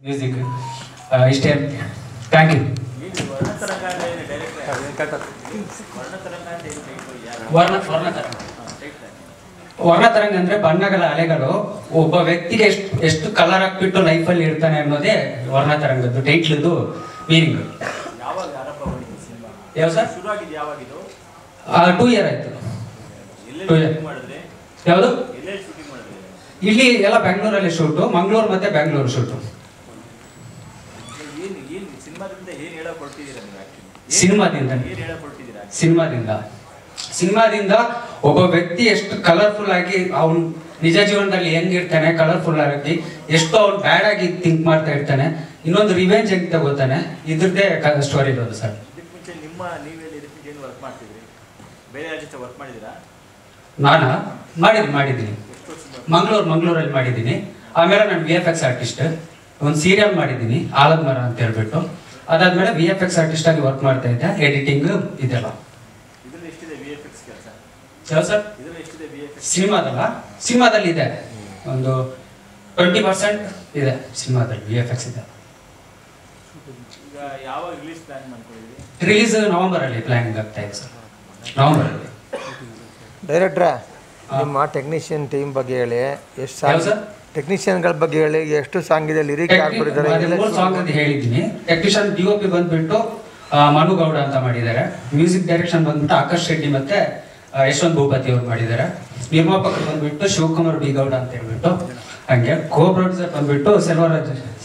Music ಇಷ್ಟೇ. Thank you. ವರ್ಣತರಂಗ ಅಂದ್ರೆ ಬಣ್ಣಗಳ ಅಲೆಗಳು ಒಬ್ಬ ವ್ಯಕ್ತಿಗೆ ಎಷ್ಟು ಕಲರ್ ಹಾಕ್ಬಿಟ್ಟು ಲೈಫಲ್ಲಿ ಇರ್ತಾನೆ ಅನ್ನೋದೇ ವರ್ಣತರಂಗದ್ದು ಟೈಟ್ಲದು ಮೀನಿಂಗ್. ಯಾವ ಸರ್? 2 ಇಯರ್ ಆಯ್ತು. 2 ಇಯರ್. ಯಾವುದು? ಇಲ್ಲಿ ಎಲ್ಲ ಬೆಂಗಳೂರಲ್ಲಿ ಶೂಟು, ಮಂಗಳೂರು ಮತ್ತೆ ಬೆಂಗಳೂರು ಶೂಟು. ಸಿನಿಮಾದಿಂದ ಒಬ್ಬ ವ್ಯಕ್ತಿ ಎಷ್ಟು ಕಲರ್ಫುಲ್ ಆಗಿ ಅವ್ನು ನಿಜ ಜೀವನದಲ್ಲಿ ಹೆಂಗಿರ್ತಾನೆ, ಕಲರ್ಫುಲ್ ಆಗಿ ಎಷ್ಟು ಅವ್ನು ಬ್ಯಾಡ್ ಆಗಿ ಥಿಂಕ್ ಮಾಡ್ತಾ ಇರ್ತಾನೆ, ಇನ್ನೊಂದು ರಿವೆಂಜ್ ಹೆಂಗ್ ತಗೋತಾನೆ, ಇದ್ರದ್ದೇ ಸ್ಟೋರಿ ಇರೋದು ಸರ್. ನಾನು ಮಾಡಿದ್ದೀನಿ ಮಂಗಳೂರಲ್ಲಿ ಮಾಡಿದ್ದೀನಿ. ಆಮೇಲೆ ನಾನು VFX ಆರ್ಟಿಸ್ಟ್, ಒಂದು ಸೀರಿಯಲ್ ಮಾಡಿದ್ದೀನಿ ಆಲದ ಮರ ಅಂತ ಹೇಳ್ಬಿಟ್ಟು. ಅದಾದ್ಮೇಲೆ VFX ಆರ್ಟಿಸ್ಟ್ ಆಗಿ ವರ್ಕ್ ಮಾಡ್ತಾ ಇದ್ದೆ, ಎಡಿಟಿಂಗ್ ಇದೆಲ್ಲ. ಸಿನಿಮಾದಲ್ಲಿ ಇದೆ ಒಂದು 20% ಇದೆ ಸಿನಿಮಾದಲ್ಲಿ VFX ಇದೆ. ರಿಲೀಸ್ ನವೆಂಬರಲ್ಲಿ ಪ್ಲಾನಿಂಗ್ ಆಗ್ತಾ ಇದೆ ಸರ್. ನವೆಂಬರಲ್ಲಿ. ಡೈರೆಕ್ಟ್ರ, ನಿಮ್ಮ ಟೆಕ್ನಿಷಿಯನ್ ಟೀಮ್ ಬಗ್ಗೆ ಹೇಳಿ. ಎಷ್ಟು ಸಾಂಗ್ ಟೆಕ್ನಿಷಿಯನ್ಗಳ ಬಗ್ಗೆ ಹೇಳಿ, ಎಷ್ಟು ಸಾಂಗ್ ಇದೆ, ಲಿರಿಕ್ ಯಾರು ಬರೆದಿದ್ದಾರೆ? 3 ಸಾಂಗ್ ಅಂತ ಹೇಳಿದ್ದೀನಿ. ಟೆಕ್ನಿಷಿಯನ್ DOP ಬಂದ್ಬಿಟ್ಟು ಮನು ಗೌಡ ಅಂತ ಮಾಡಿದ್ದಾರೆ. ಮ್ಯೂಸಿಕ್ ಡೈರೆಕ್ಷನ್ ಬಂದ್ಬಿಟ್ಟು ಆಕಾಶ್ ರೆಡ್ಡಿ ಮತ್ತೆ ಯಶವಂತ್ ಭೂಪತಿ ಅವ್ರು ಮಾಡಿದ್ದಾರೆ. ನಿರ್ಮಾಪಕರು ಬಂದ್ಬಿಟ್ಟು ಶಿವಕುಮಾರ್ B ಗೌಡ ಅಂತ ಹೇಳ್ಬಿಟ್ಟು. ಹಂಗೆ ಕೋ-ಪ್ರೊಡ್ಯೂಸರ್ ಬಂದ್ಬಿಟ್ಟು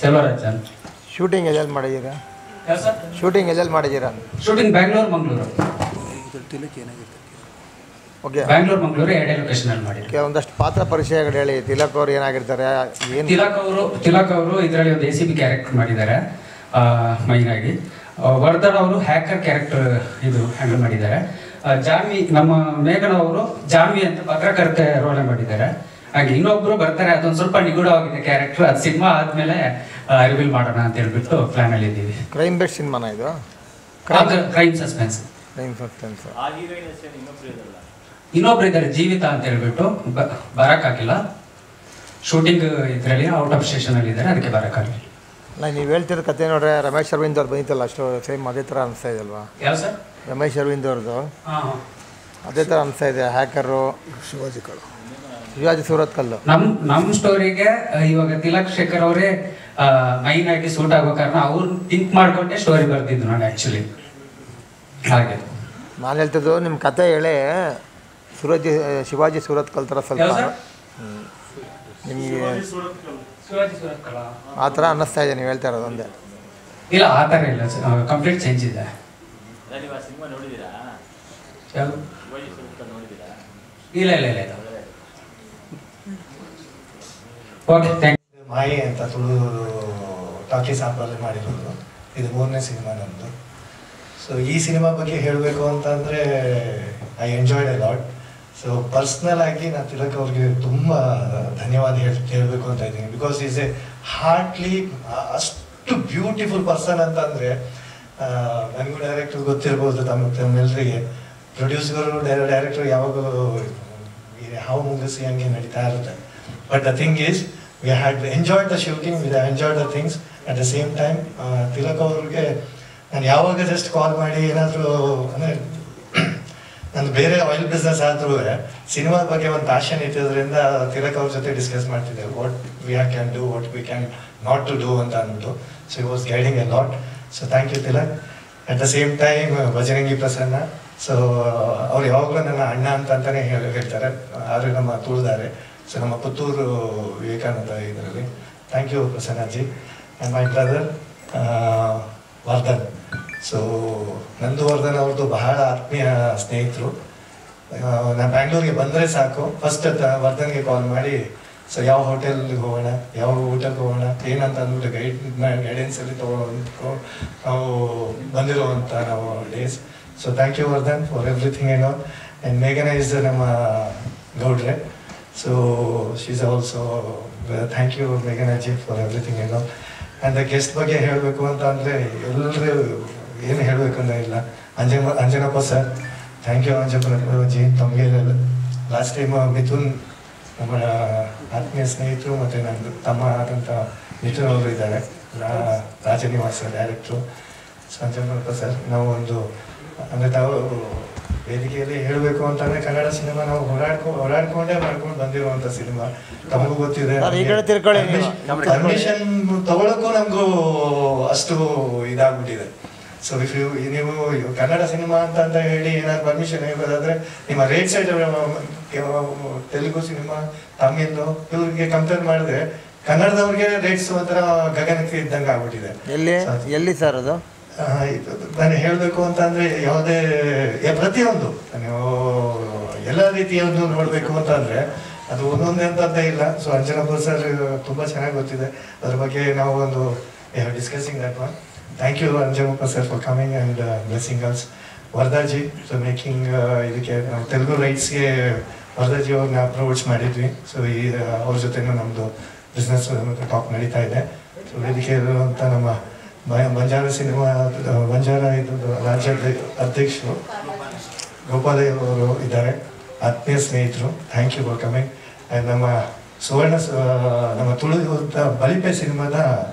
ಸೆಲ್ವರಾಜ್ ಅಂತ. ಶೂಟಿಂಗ್ ಎಲ್ಲೆಲ್ಲಿ ಮಾಡಿದ್ದೀರಾ? Shooting Bengaluru Mangaluru. Okay, Bengaluru Mangaluru 2 location ಅಲ್ಲಿ ಮಾಡಿದ್ದಾರೆ. ಒಂದಷ್ಟು ಪಾತ್ರ ಪರಿಚಯಗಳು ಹೇಳಿ. ತಿಲಕ್ ಅವರು ಏನಾಗಿರ್ತಾರೆ? ತಿಲಕ್ ಅವರು ಇದರಲ್ಲಿ ಒಂದು ACP ಕ್ಯಾರೆಕ್ಟರ್ ಮಾಡಿದ್ದಾರೆ ಮೈನ್ ಆಗಿ. ವರ್ಧನ್ ಅವರು ಹ್ಯಾಕರ್ ಕ್ಯಾರೆಕ್ಟರ್ ಇದು ಹ್ಯಾಂಡಲ್ ಮಾಡಿದ್ದಾರೆ. ಜಾನ್ವಿ, ನಮ್ಮ ಮೇಘನ ಅವರು ಜಾನ್ವಿ ಅಂತ ಪತ್ರಕರ್ತೆ ರೋಲ್ ಮಾಡಿದ್ದಾರೆ. ಹಾಗೆ ಇನ್ನೊಬ್ರು ಬರ್ತಾರೆ, ಅದೊಂದು ಸ್ವಲ್ಪ ನಿಗೂಢವಾಗಿದೆ ಕ್ಯಾರೆಕ್ಟರ್. ಅದು ಸಿನಿಮಾ ಆದ್ಮೇಲೆ ರಿವೀಲ್ ಮಾಡೋಣ ಅಂತ ಹೇಳ್ಬಿಟ್ಟು ಪ್ಲಾನ್ ಅಲ್ಲಿ ಇದ್ದೀವಿ. ಕ್ರೈಮ್ ಬೇಸ್ಡ್ ಸಿನಿಮಾನ ಇದು? Crime suspense. ಇನ್ನೊಬ್ರು ಇದ್ದಾರೆ ಜೀವಿತ ಅಂತ ಹೇಳ್ಬಿಟ್ಟು, ಬರಕ್ಕಾಗಿಲ್ಲ. ಶೂಟಿಂಗ್ ಇದರಲ್ಲಿ ಔಟ್ ಆಫ್ ಸ್ಟೇಷನ್ ಅಲ್ಲಿ ಇದ್ದಾರೆ, ಅದಕ್ಕೆ ಬರಕ್ಕಾಗಿಲ್ಲ. ನೀವು ಹೇಳ್ತಿರೋ ಕತೆ ನೋಡ್ರೆ ರಮೇಶ್ ಅರವಿಂದ್ ಅವ್ರು ಬಂದಿತ್ತಲ್ಲ, ಅಷ್ಟು ಸೇಮ್ ಅದೇ ಥರ ಅನಿಸ್ತಾ ಇದೆಯಲ್ವಾ? ಯಾವ ಸರ್? ರಮೇಶ್ ಅರವಿಂದ್ ಅವ್ರದ್ದು ಅದೇ ಥರ ಅನಿಸ್ತಾ ಇದೆ. ಹ್ಯಾಕರು, ಶಿವಾಜಿ ಸೂರತ್ಕಲ್ಲು. ನಮ್ಮ ಸ್ಟೋರಿಗೆ ಇವಾಗ ತಿಲಕ್ ಶೇಖರ್ ಅವರೇ ಮೈನ್ ಆಗಿ ಸೂಟ್ ಆಗೋ ಕಾರಣ ಅವ್ರು ಥಿಂಕ್ ಮಾಡ್ಕೊಂಡೆ ಸ್ಟೋರಿ ಬರ್ತಿದ್ದು ನಾನು ಆ್ಯಕ್ಚುಲಿ. ಹಾಗೆ ನಾನು ಹೇಳ್ತಿದ್ದು ನಿಮ್ಮ ಕತೆ ಹೇಳಿ ಶಿವಾಜಿ ಸೂರತ್ಕಲ್ ಥರ ಸ್ವಲ್ಪ ನಿಮಗೆ ಆ ಥರ ಅನ್ನಿಸ್ತಾ ಇದೆ ನೀವು ಹೇಳ್ತಾ ಇರೋದು. ಒಂದೇ ಇಲ್ಲ, ಆ ಥರ ಇಲ್ಲ, ಕಂಪ್ಲೀಟ್ ಚೇಂಜ್ ಇದೆ. ಇಲ್ಲ. Okay, thank you. ಮಾಯಿ ಅಂತ ತುಳು ಟಾಕೀಸ್ ಆಪಲ್ಲಿ ಮಾಡಿರೋದು. ಇದು 3ನೇ ಸಿನಿಮಾ ನಮ್ಮದು. ಸೊ ಈ ಸಿನಿಮಾ ಬಗ್ಗೆ ಹೇಳಬೇಕು ಅಂತಂದರೆ I enjoyed A lot. So personal ಆಗಿ ನಾನು ತಿಲಕ್ ಅವ್ರಿಗೆ ತುಂಬ ಧನ್ಯವಾದ ಹೇಳಬೇಕು ಅಂತ ಇದ್ದೀನಿ. ಬಿಕಾಸ್ ಈಸ್ ಎ ಹಾರ್ಟ್ಲಿ ಅಷ್ಟು ಬ್ಯೂಟಿಫುಲ್ ಪರ್ಸನ್ ಅಂತಂದರೆ, ನನಗೂ ಡೈರೆಕ್ಟರ್ ಗೊತ್ತಿರ್ಬೋದು, ತಮ್ಮೆಲ್ಲರಿಗೆ ಪ್ರೊಡ್ಯೂಸರು ಡೈರೆಕ್ಟರ್ ಯಾವಾಗಲೂ ಹಾವು ಮುಂಗಸಿ ಹಂಗೆ ನಡೀತಾ ಇರುತ್ತೆ. But the thing is we had enjoyed the shooting, we enjoyed the things. At the same time Tilak ಅವ್ರಿಗೆ ನಾನು ಯಾವಾಗ ಜಸ್ಟ್ ಕಾಲ್ ಮಾಡಿ ಏನಾದರೂ ಅಂದರೆ ನಂದು ಬೇರೆ ಆಯಿಲ್ ಬಿಸ್ನೆಸ್ ಆದ್ರೂ ಸಿನಿಮಾದ ಬಗ್ಗೆ ಒಂದು ಪ್ಯಾಷನ್ ಇತ್ತಿದ್ರಿಂದ ತಿಲಕ್ ಅವ್ರ ಜೊತೆ ಡಿಸ್ಕಸ್ ಮಾಡ್ತಿದ್ದೆ, what we can do, what we can not to do ಅಂತ ಅಂದ್ಬಿಟ್ಟು. So it was guiding a lot. So thank you Tilak. At the same time Bajrangi Prasanna, so ಅವ್ರು ಯಾವಾಗಲೂ ನನ್ನ ಅಣ್ಣ ಅಂತಲೇ ಹೇಳ್ತಾರೆ, ಆದರೆ ನಮ್ಮ ತುಳಿದಾರೆ. ಸೊ ನಮ್ಮ ಪುತ್ತೂರು ವಿವೇಕಾನಂದ ಇದರಲ್ಲಿ. ಥ್ಯಾಂಕ್ ಯು ಪ್ರಸನ್ನಾಜಿ. And my brother Vardhan. So ನಂದು ವರ್ಧನ್ ಅವ್ರದ್ದು ಬಹಳ ಆತ್ಮೀಯ ಸ್ನೇಹಿತರು. ನಾನು ಬ್ಯಾಂಗ್ಳೂರಿಗೆ ಬಂದರೆ ಸಾಕು ಫಸ್ಟ್ ವರ್ಧನ್ಗೆ ಕಾಲ್ ಮಾಡಿ, ಸೊ ಯಾವ ಹೋಟೆಲ್ಗೆ ಹೋಗೋಣ, ಯಾವ ಊಟಕ್ಕೆ ಹೋಗೋಣ ಏನಂತ ಅಂದ್ಬಿಟ್ಟು ಗೈಡೆನ್ಸಲ್ಲಿ ತೊಗೊಂಡು ನಾವು ಬಂದಿರುವಂಥ ನಾವು days. So thank you Vardhan for everything ಏನೋ. ಆ್ಯಂಡ್ ಮೇಘನಾ ಇಸ್ ನಮ್ಮ ಗೌಡ್ರೆ. So she is also thank you ಮೇಘನಾಜಿ ಫಾರ್ ಎವ್ರಿಥಿಂಗ್ ಏನೋ. ಆ್ಯಂಡ್ ದ ಗೆಸ್ಟ್ ಬಗ್ಗೆ ಹೇಳಬೇಕು ಅಂತ ಅಂದರೆ ಎಲ್ಲರೂ ಏನು ಹೇಳಬೇಕಂದ್ರೆ ಇಲ್ಲ. ಅಂಜನಪ್ಪ ಸರ್, ಥ್ಯಾಂಕ್ ಯು ಅಂಜನಪ್ಪಜಿ. ತಮಗೆ ಲಾಸ್ಟ್ ಟೈಮ್ ಮಿಥುನ್, ನಮ್ಮ ಆತ್ಮೀಯ ಸ್ನೇಹಿತರು ಮತ್ತು ನನ್ನ ತಮ್ಮ ಆದಂಥ ಮಿಥುನ್ ಅವರು ಇದ್ದಾರೆ. ರಾಜನಿವಾಸ ಡೈರೆಕ್ಟ್ರು, ಸಂಜಯ್ ಸರ್. ನಾವು ಒಂದು ಅಂದರೆ ತಾವು ವೇದಿಕೆಯಲ್ಲಿ ಹೇಳಬೇಕು ಅಂತಂದರೆ ಕನ್ನಡ ಸಿನಿಮಾ ನಾವು ಓಡಾಡ್ಕೊಂಡೇ ಮಾಡ್ಕೊಂಡು ಬಂದಿರುವಂಥ ಸಿನಿಮಾ. ತಮಗೂ ಗೊತ್ತಿದೆ, ಪರ್ಮಿಷನ್ ತಗೊಳಕ್ಕೂ ನಮಗೂ ಅಷ್ಟು ಇದಾಗ್ಬಿಟ್ಟಿದೆ. ಸೊ ನೀವು ಕನ್ನಡ ಸಿನಿಮಾ ಅಂತ ಹೇಳಿ ಏನಾದ್ರು ಪರ್ಮಿಷನ್ ಹೇಳೋದಾದ್ರೆ ನಿಮ್ಮ rate side Telugu cinema Tamil ಇವ್ರಿಗೆ ಕಂಪೇರ್ ಮಾಡಿದ್ರೆ ಕನ್ನಡದವ್ರಿಗೆ ರೇಟ್ಸ್ ಒಂಥರ ಗಗನಕ್ಕೆ ಇದ್ದಂಗೆ ಆಗ್ಬಿಟ್ಟಿದೆ. ಎಲ್ಲಿ ಸರ್ ಅದು? ನಾನು ಹೇಳಬೇಕು ಅಂತಂದ್ರೆ ಯಾವುದೇ ಪ್ರತಿಯೊಂದು ನೀವು ಎಲ್ಲ ರೀತಿಯನ್ನು ನೋಡಬೇಕು ಅಂತಂದ್ರೆ ಅದು ಒಂದೊಂದೇ ಅಂತ ಇಲ್ಲ. ಸೊ ಅಂಜನಪ್ಪ ಸರ್ ತುಂಬಾ ಚೆನ್ನಾಗಿ ಗೊತ್ತಿದೆ ಅದ್ರ ಬಗ್ಗೆ. ನಾವು ಒಂದು discussing that one. Thank you Anjanappa sir for coming and blessing us. Vardaji so making ಇದಕ್ಕೆ ನಾವು ತೆಲುಗು ರೈಟ್ಸ್ಗೆ ವರ್ದಾಜಿ ಅವ್ರನ್ನ ಅಪ್ರೋಚ್ ಮಾಡಿದ್ವಿ. ಸೊ ಅವ್ರ ಜೊತೆನೂ ನಮ್ಮದು ಬಿಸ್ನೆಸ್ ಟಾಕ್ ನಡೀತಾ ಇದೆ. ಸೊ ವೇದಿಕೆ ಇರುವಂಥ ನಮ್ಮ ಬಂಜಾರ ಇದು ರಾಜ್ಯದ ಅಧ್ಯಕ್ಷರು ಗೋಪಾಲಯ್ಯ ಅವರು ಇದ್ದಾರೆ, ಆತ್ಮೀಯ ಸ್ನೇಹಿತರು. Thank you for coming. And ನಮ್ಮ ತುಳು ಬಲಿಪೆ ಸಿನಿಮಾದ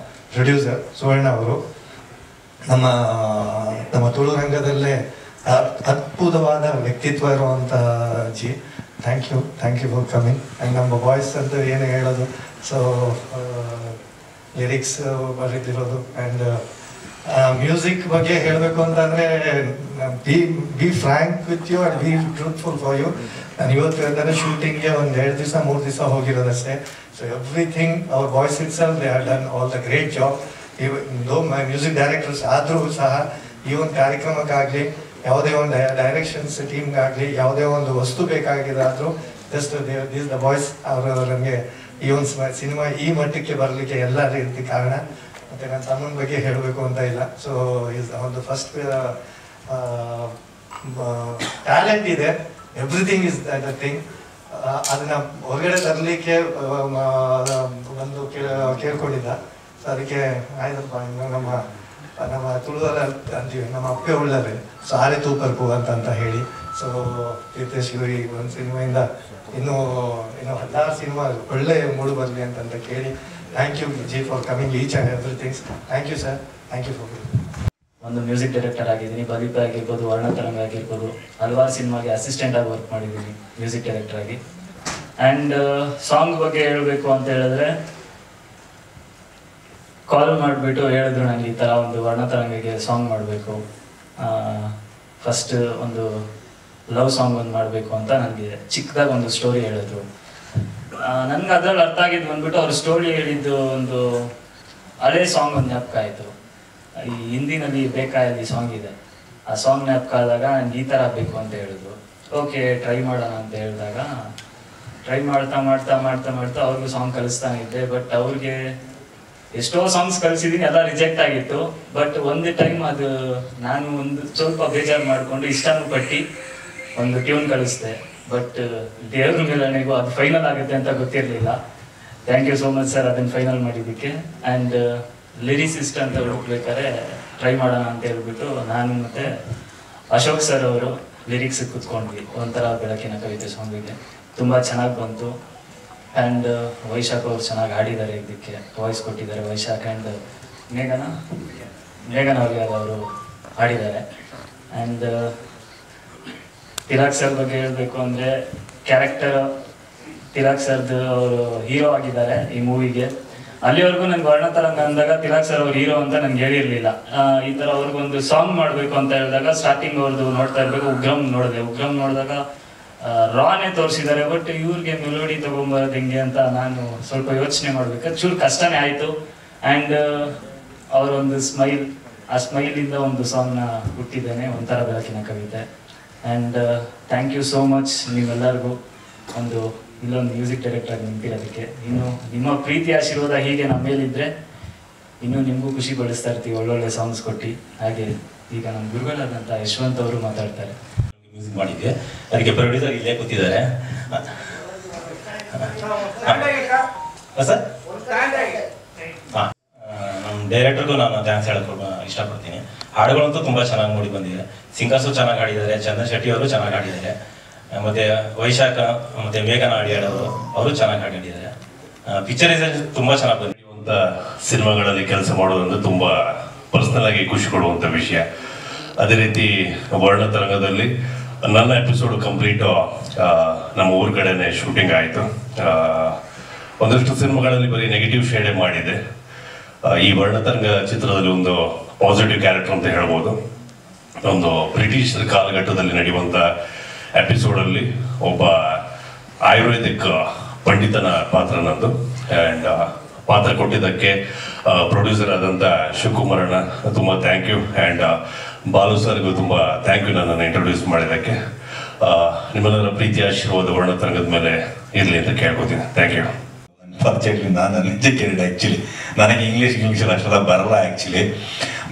ಪ್ರೊಡ್ಯೂಸರ್ ಸುವರ್ಣ ಅವರು, ನಮ್ಮ ತುಳು ರಂಗದಲ್ಲೇ ಅದ್ಭುತವಾದ ವ್ಯಕ್ತಿತ್ವ ಇರುವಂಥ ಜಿ. Thank you for coming. And ನಮ್ಮ ಬಾಯ್ಸ್ ಅಂತ ಏನು ಹೇಳೋದು, ಸೊ ಲಿರಿಕ್ಸ್ ಬರೀತಿರೋದು. ಆ್ಯಂಡ್ ಮ್ಯೂಸಿಕ್ ಬಗ್ಗೆ ಹೇಳಬೇಕು ಅಂತಂದರೆ be frank with you and be truthful for you. ನಾನು ಇವತ್ತು ಅಂದರೆ ಶೂಟಿಂಗ್ಗೆ ಒಂದು 2 ದಿವಸ 3 ದಿವಸ ಹೋಗಿರೋದಷ್ಟೇ. So everything our boys itself they have done all the great job. Music directors ಆದರೂ ಸಹ ಈ ಒಂದು ಕಾರ್ಯಕ್ರಮಕ್ಕಾಗಲಿ ಯಾವುದೇ ಒಂದು ಡೈರೆಕ್ಷನ್ಸ್ ಟೀಮ್ಗಾಗಲಿ ಯಾವುದೇ ಒಂದು ವಸ್ತು ಬೇಕಾಗಿದ್ದಾದರೂ ಜಸ್ಟ್ ದಿಸ್ ದ ಬಾಯ್ಸ್ ಅವರು ನಮಗೆ ಈ ಒಂದು ಸಿನಿಮಾ ಈ ಮಟ್ಟಕ್ಕೆ ಬರಲಿಕ್ಕೆ ಎಲ್ಲ ರೀತಿ ಕಾರಣ. ಮತ್ತು ನನ್ನ ತಮ್ಮನ ಬಗ್ಗೆ ಹೇಳಬೇಕು ಅಂತ ಇಲ್ಲ. ಸೊ ಈಸ್ ಒಂದು ಫಸ್ಟ್ ಟ್ಯಾಲೆಂಟ್ ಇದೆ, ಎವ್ರಿಥಿಂಗ್ ಇಸ್ ದ ಥಿಂಗ್. ಅದನ್ನ ಹೊರಗಡೆ ತರಲಿಕ್ಕೆ ಒಂದು ಕೇಳ್ಕೊಂಡಿದ್ದ. ಸೊ ಅದಕ್ಕೆ ಆಯ್ತಪ್ಪ ನಮ್ಮ ತುಳುವಲ್ಲ ಅಂತೀವಿ, ನಮ್ಮ ಅಪ್ಪೆ ಒಳ್ಳೆಯದೇ. ಸೊ ಆರೆ ತೂಪರ್ಪು ಅಂತ ಹೇಳಿ. ಸೊ ತೀರ್ಥೇಶ್ ಈ ಒಂದು ಸಿನಿಮಾಯಿಂದ ಇನ್ನೂ 16 ಸಿನಿಮಾ ಒಳ್ಳೆ ಮೂಡು ಬರಲಿ ಅಂತ ಕೇಳಿ. Thank you ji for coming each and everythings. Thank you sir, thank you for ಒಂದು ಮ್ಯೂಸಿಕ್ ಡೈರೆಕ್ಟರ್ ಆಗಿದ್ದೀನಿ. ಬಲಿಪೆ ಆಗಿರ್ಬೋದು, ವರ್ಣತರಂಗ ಆಗಿರ್ಬೋದು, ಹಲವಾರು ಸಿನಿಮಾಗೆ ಅಸಿಸ್ಟೆಂಟ್ ಆಗಿ ವರ್ಕ್ ಮಾಡಿದ್ದೀನಿ ಮ್ಯೂಸಿಕ್ ಡೈರೆಕ್ಟರ್ ಆಗಿ. ಆ್ಯಂಡ್ ಸಾಂಗ್ ಬಗ್ಗೆ ಹೇಳಬೇಕು ಅಂತ ಹೇಳಿದ್ರೆ, ಕಾಲ್ ಮಾಡಿಬಿಟ್ಟು ಹೇಳಿದ್ರು ನನಗೆ ಈ ಥರ ಒಂದು ವರ್ಣತರಂಗಗೆ ಸಾಂಗ್ ಮಾಡಬೇಕು, ಫಸ್ಟ್ ಒಂದು ಲವ್ ಸಾಂಗ್ ಒಂದು ಮಾಡಬೇಕು ಅಂತ ನನಗೆ ಚಿಕ್ಕದಾಗಿ ಒಂದು ಸ್ಟೋರಿ ಹೇಳಿದ್ರು. ನನಗೆ ಅದರಲ್ಲಿ ಅರ್ಥ ಆಗಿದ್ದು ಬಂದ್ಬಿಟ್ಟು ಅವ್ರ ಸ್ಟೋರಿ ಹೇಳಿದ್ದು ಒಂದು ಹಳೆ ಸಾಂಗ್ ಒಂದು ಜ್ಞಾಪಕ ಆಯಿತು. ಈ ಹಿಂದಿನಲ್ಲಿ ಬೇಕಾಯಲ್ಲಿ ಸಾಂಗ್ ಇದೆ, ಆ ಸಾಂಗ್ ಜ್ಞಾಪಕ ಆದಾಗ ನನಗೆ ಈ ಥರ ಬೇಕು ಅಂತ ಹೇಳಿದ್ರು. ಓಕೆ ಟ್ರೈ ಮಾಡೋಣ ಅಂತ ಹೇಳಿದಾಗ ಟ್ರೈ ಮಾಡ್ತಾ ಮಾಡ್ತಾ ಮಾಡ್ತಾ ಮಾಡ್ತಾ ಅವ್ರಿಗೂ ಸಾಂಗ್ ಕಲಿಸ್ತಾನೆ ಇದ್ದೆ. ಬಟ್ ಅವ್ರಿಗೆ ಎಷ್ಟೋ ಸಾಂಗ್ಸ್ ಕಲಿಸಿದ್ದೀನಿ, ಎಲ್ಲ ರಿಜೆಕ್ಟ್ ಆಗಿತ್ತು. ಬಟ್ ಒಂದು ಟೈಮ್ ಅದು ನಾನು ಒಂದು ಸ್ವಲ್ಪ ಬೇಜಾರು ಮಾಡಿಕೊಂಡು ಇಷ್ಟನೂ ಪಟ್ಟು ಒಂದು ಟ್ಯೂನ್ ಕಲಿಸ್ದೆ. ಬಟ್ ದೇವ್ರ ಮೇಲೆಗೂ ಅದು ಫೈನಲ್ ಆಗುತ್ತೆ ಅಂತ ಗೊತ್ತಿರಲಿಲ್ಲ. Thank you so much sir ಅದನ್ನು ಫೈನಲ್ ಮಾಡಿದ್ದಕ್ಕೆ. ಆ್ಯಂಡ್ ಲಿರಿಸಿಸ್ಟ್ ಅಂತ ಹುಡುಕ್ಬೇಕಾದ್ರೆ ಟ್ರೈ ಮಾಡೋಣ ಅಂತ ಹೇಳ್ಬಿಟ್ಟು ನಾನು ಮತ್ತು ಅಶೋಕ್ ಸರ್ ಅವರು ಲಿರಿಕ್ಸ್ ಕೂತ್ಕೊಂಡ್ವಿ. ಒಂಥರ ಬೆಳಕಿನ ಕವಿತೆ ಸಾಂಗಿಗೆ ತುಂಬ ಚೆನ್ನಾಗಿ ಬಂತು. ಆ್ಯಂಡ್ ವೈಶಾಖ್ ಅವರು ಚೆನ್ನಾಗಿ ಹಾಡಿದ್ದಾರೆ, ಇದಕ್ಕೆ ವಾಯ್ಸ್ ಕೊಟ್ಟಿದ್ದಾರೆ ವೈಶಾಖ್. ಆ್ಯಂಡ್ ಮೇಘನ್ ಅವ್ರಿಗೆ ಅವರು ಹಾಡಿದ್ದಾರೆ. ಆ್ಯಂಡ್ ತಿಲಕ್ ಸರ್ ಬಗ್ಗೆ ಹೇಳಬೇಕು ಅಂದರೆ, ಕ್ಯಾರೆಕ್ಟರ್ ತಿಲಕ್ ಸರ್ದು ಅವರು ಹೀರೋ ಆಗಿದ್ದಾರೆ ಈ ಮೂವಿಗೆ. ಅಲ್ಲಿವರೆಗೂ ನನಗೆ ವರ್ಣತರಂಗ ಅಂದಾಗ ತಿಲಕ್ ಸರ್ ಅವ್ರು ಹೀರೋ ಅಂತ ನನಗೆ ಹೇಳಿರಲಿಲ್ಲ. ಈ ಥರ ಅವ್ರಿಗೊಂದು ಸಾಂಗ್ ಮಾಡಬೇಕು ಅಂತ ಹೇಳಿದಾಗ ಸ್ಟಾರ್ಟಿಂಗ್ ಅವ್ರದ್ದು ನೋಡ್ತಾ ಇರಬೇಕು. ಉಗ್ರಂ ನೋಡಿದಾಗ ರಾನೇ ತೋರಿಸಿದ್ದಾರೆ. ಬಟ್ ಇವ್ರಿಗೆ ಮೆಲೋಡಿ ತೊಗೊಂಬರೋದು ಹೆಂಗೆ ಅಂತ ನಾನು ಸ್ವಲ್ಪ ಯೋಚನೆ ಮಾಡಬೇಕು. ಚೂರು ಕಷ್ಟನೇ ಆಯಿತು. ಆ್ಯಂಡ್ ಅವರೊಂದು ಸ್ಮೈಲ್, ಆ ಸ್ಮೈಲಿಂದ ಒಂದು ಸಾಂಗ್ನ ಹುಟ್ಟಿದ್ದೇನೆ, ಒಂಥರ ಬೆಳಕಿನ ಕವಿತೆ. And thank you so much ನೀವೆಲ್ಲರಿಗೂ ಒಂದು ಇಲ್ಲೊಂದು ಮ್ಯೂಸಿಕ್ ಡೈರೆಕ್ಟರ್ ಆಗಿ ನಿಂತಿರೋದಕ್ಕೆ. ಇನ್ನು ನಿಮ್ಮ ಪ್ರೀತಿ ಆಶೀರ್ವಾದ ಹೀಗೆ ನಮ್ಮ ಮೇಲಿದ್ದರೆ ಇನ್ನೂ ನಿಮಗೂ ಖುಷಿ ಪಡಿಸ್ತಾ ಇರ್ತೀವಿ ಒಳ್ಳೊಳ್ಳೆ ಸಾಂಗ್ಸ್ ಕೊಟ್ಟು. ಹಾಗೆ ಈಗ ನಮ್ಮ ಗುರುಗಳಾದಂಥ ಯಶವಂತ್ ಅವರು ಮಾತಾಡ್ತಾರೆ. ಮ್ಯೂಸಿಕ್ ಮಾಡಿದ್ವಿ, ಅದಕ್ಕೆ ಪ್ರೊಡ್ಯೂಸರ್ ಇಲ್ಲೇ ಕೂತಿದ್ದಾರೆ ಸರ್. ಹಾಂ, ನಮ್ಮ ಡೈರೆಕ್ಟರ್ಗೂ ನಾನು ಥ್ಯಾಂಕ್ಸ್ ಹೇಳಕ್ಕೆ ಇಷ್ಟಪಡ್ತೀನಿ. ಹಾಡುಗಳಂತೂ ತುಂಬ ಚೆನ್ನಾಗಿ ಮೂಡಿ ಬಂದಿದೆ. ಸಿಂಗರ್ಸು ಚೆನ್ನಾಗಿ ಹಾಡಿದ್ದಾರೆ, ಚಂದನ್ ಶೆಟ್ಟಿ ಅವರು ಚೆನ್ನಾಗಿ ಹಾಡಿದ್ದಾರೆ. ಮತ್ತು ವೈಶಾಖ ಮತ್ತು ಮೇಘನ ಹಾಡಿಯಾಡವರು ಅವರು ಚೆನ್ನಾಗಿ ಹಾಡಿದ್ದಾರೆ. ಪಿಕ್ಚರೈಸೇಷನ್ ತುಂಬ ಚೆನ್ನಾಗಿ ಬಂದಿದೆ. ಒಂದು ಅಂತ ಸಿನಿಮಾಗಳಲ್ಲಿ ಕೆಲಸ ಮಾಡೋದಂದ್ರೆ ತುಂಬ ಪರ್ಸ್ನಲ್ ಆಗಿ ಖುಷಿ ಕೊಡುವಂಥ ವಿಷಯ. ಅದೇ ರೀತಿ ವರ್ಣತರಂಗದಲ್ಲಿ ನನ್ನ ಎಪಿಸೋಡ್ ಕಂಪ್ಲೀಟ್ ನಮ್ಮ ಊರ ಕಡೆನೇ ಶೂಟಿಂಗ್ ಆಯಿತು. ಒಂದಷ್ಟು ಸಿನಿಮಾಗಳಲ್ಲಿ ಬರೀ ನೆಗೆಟಿವ್ ಶೇಡೇ ಮಾಡಿದೆ. ಈ ವರ್ಣತರಂಗ ಚಿತ್ರದಲ್ಲಿ ಒಂದು ಪಾಸಿಟಿವ್ ಕ್ಯಾರೆಕ್ಟರ್ ಅಂತ ಹೇಳ್ಬೋದು. ಒಂದು ಬ್ರಿಟಿಷ್ ಕಾಲಘಟ್ಟದಲ್ಲಿ ನಡೆಯುವಂಥ ಎಪಿಸೋಡಲ್ಲಿ ಒಬ್ಬ ಆಯುರ್ವೇದಿಕ್ ಪಂಡಿತನ ಪಾತ್ರ ನಂದು. ಆ್ಯಂಡ್ ಪಾತ್ರ ಕೊಟ್ಟಿದ್ದಕ್ಕೆ ಪ್ರೊಡ್ಯೂಸರ್ ಆದಂಥ ಶಿವಕುಮಾರಣ್ಣ ತುಂಬ ಥ್ಯಾಂಕ್ ಯು. ಆ್ಯಂಡ್ ಬಾಲು ಸರ್ಗೂ ತುಂಬ ಥ್ಯಾಂಕ್ ಯು ನನ್ನನ್ನು ಇಂಟ್ರೊಡ್ಯೂಸ್ ಮಾಡಿದ್ದಕ್ಕೆ. ನಿಮ್ಮೆಲ್ಲರ ಪ್ರೀತಿ ಆಶೀರ್ವಾದ ವರ್ಣತರಂಗದ ಮೇಲೆ ಇರಲಿ ಅಂತ ಕೇಳ್ಕೊತೀನಿ. Thank you. ಪರ್ಚೇಟ್ಲಿ ನಾನು ಎಜುಕೇಟೆಡ್ ಆ್ಯಕ್ಚುಲಿ. ನನಗೆ ಇಂಗ್ಲೀಷಲ್ಲಿ ಅಷ್ಟೆಲ್ಲ ಬರಲ್ಲ ಆ್ಯಕ್ಚುಲಿ.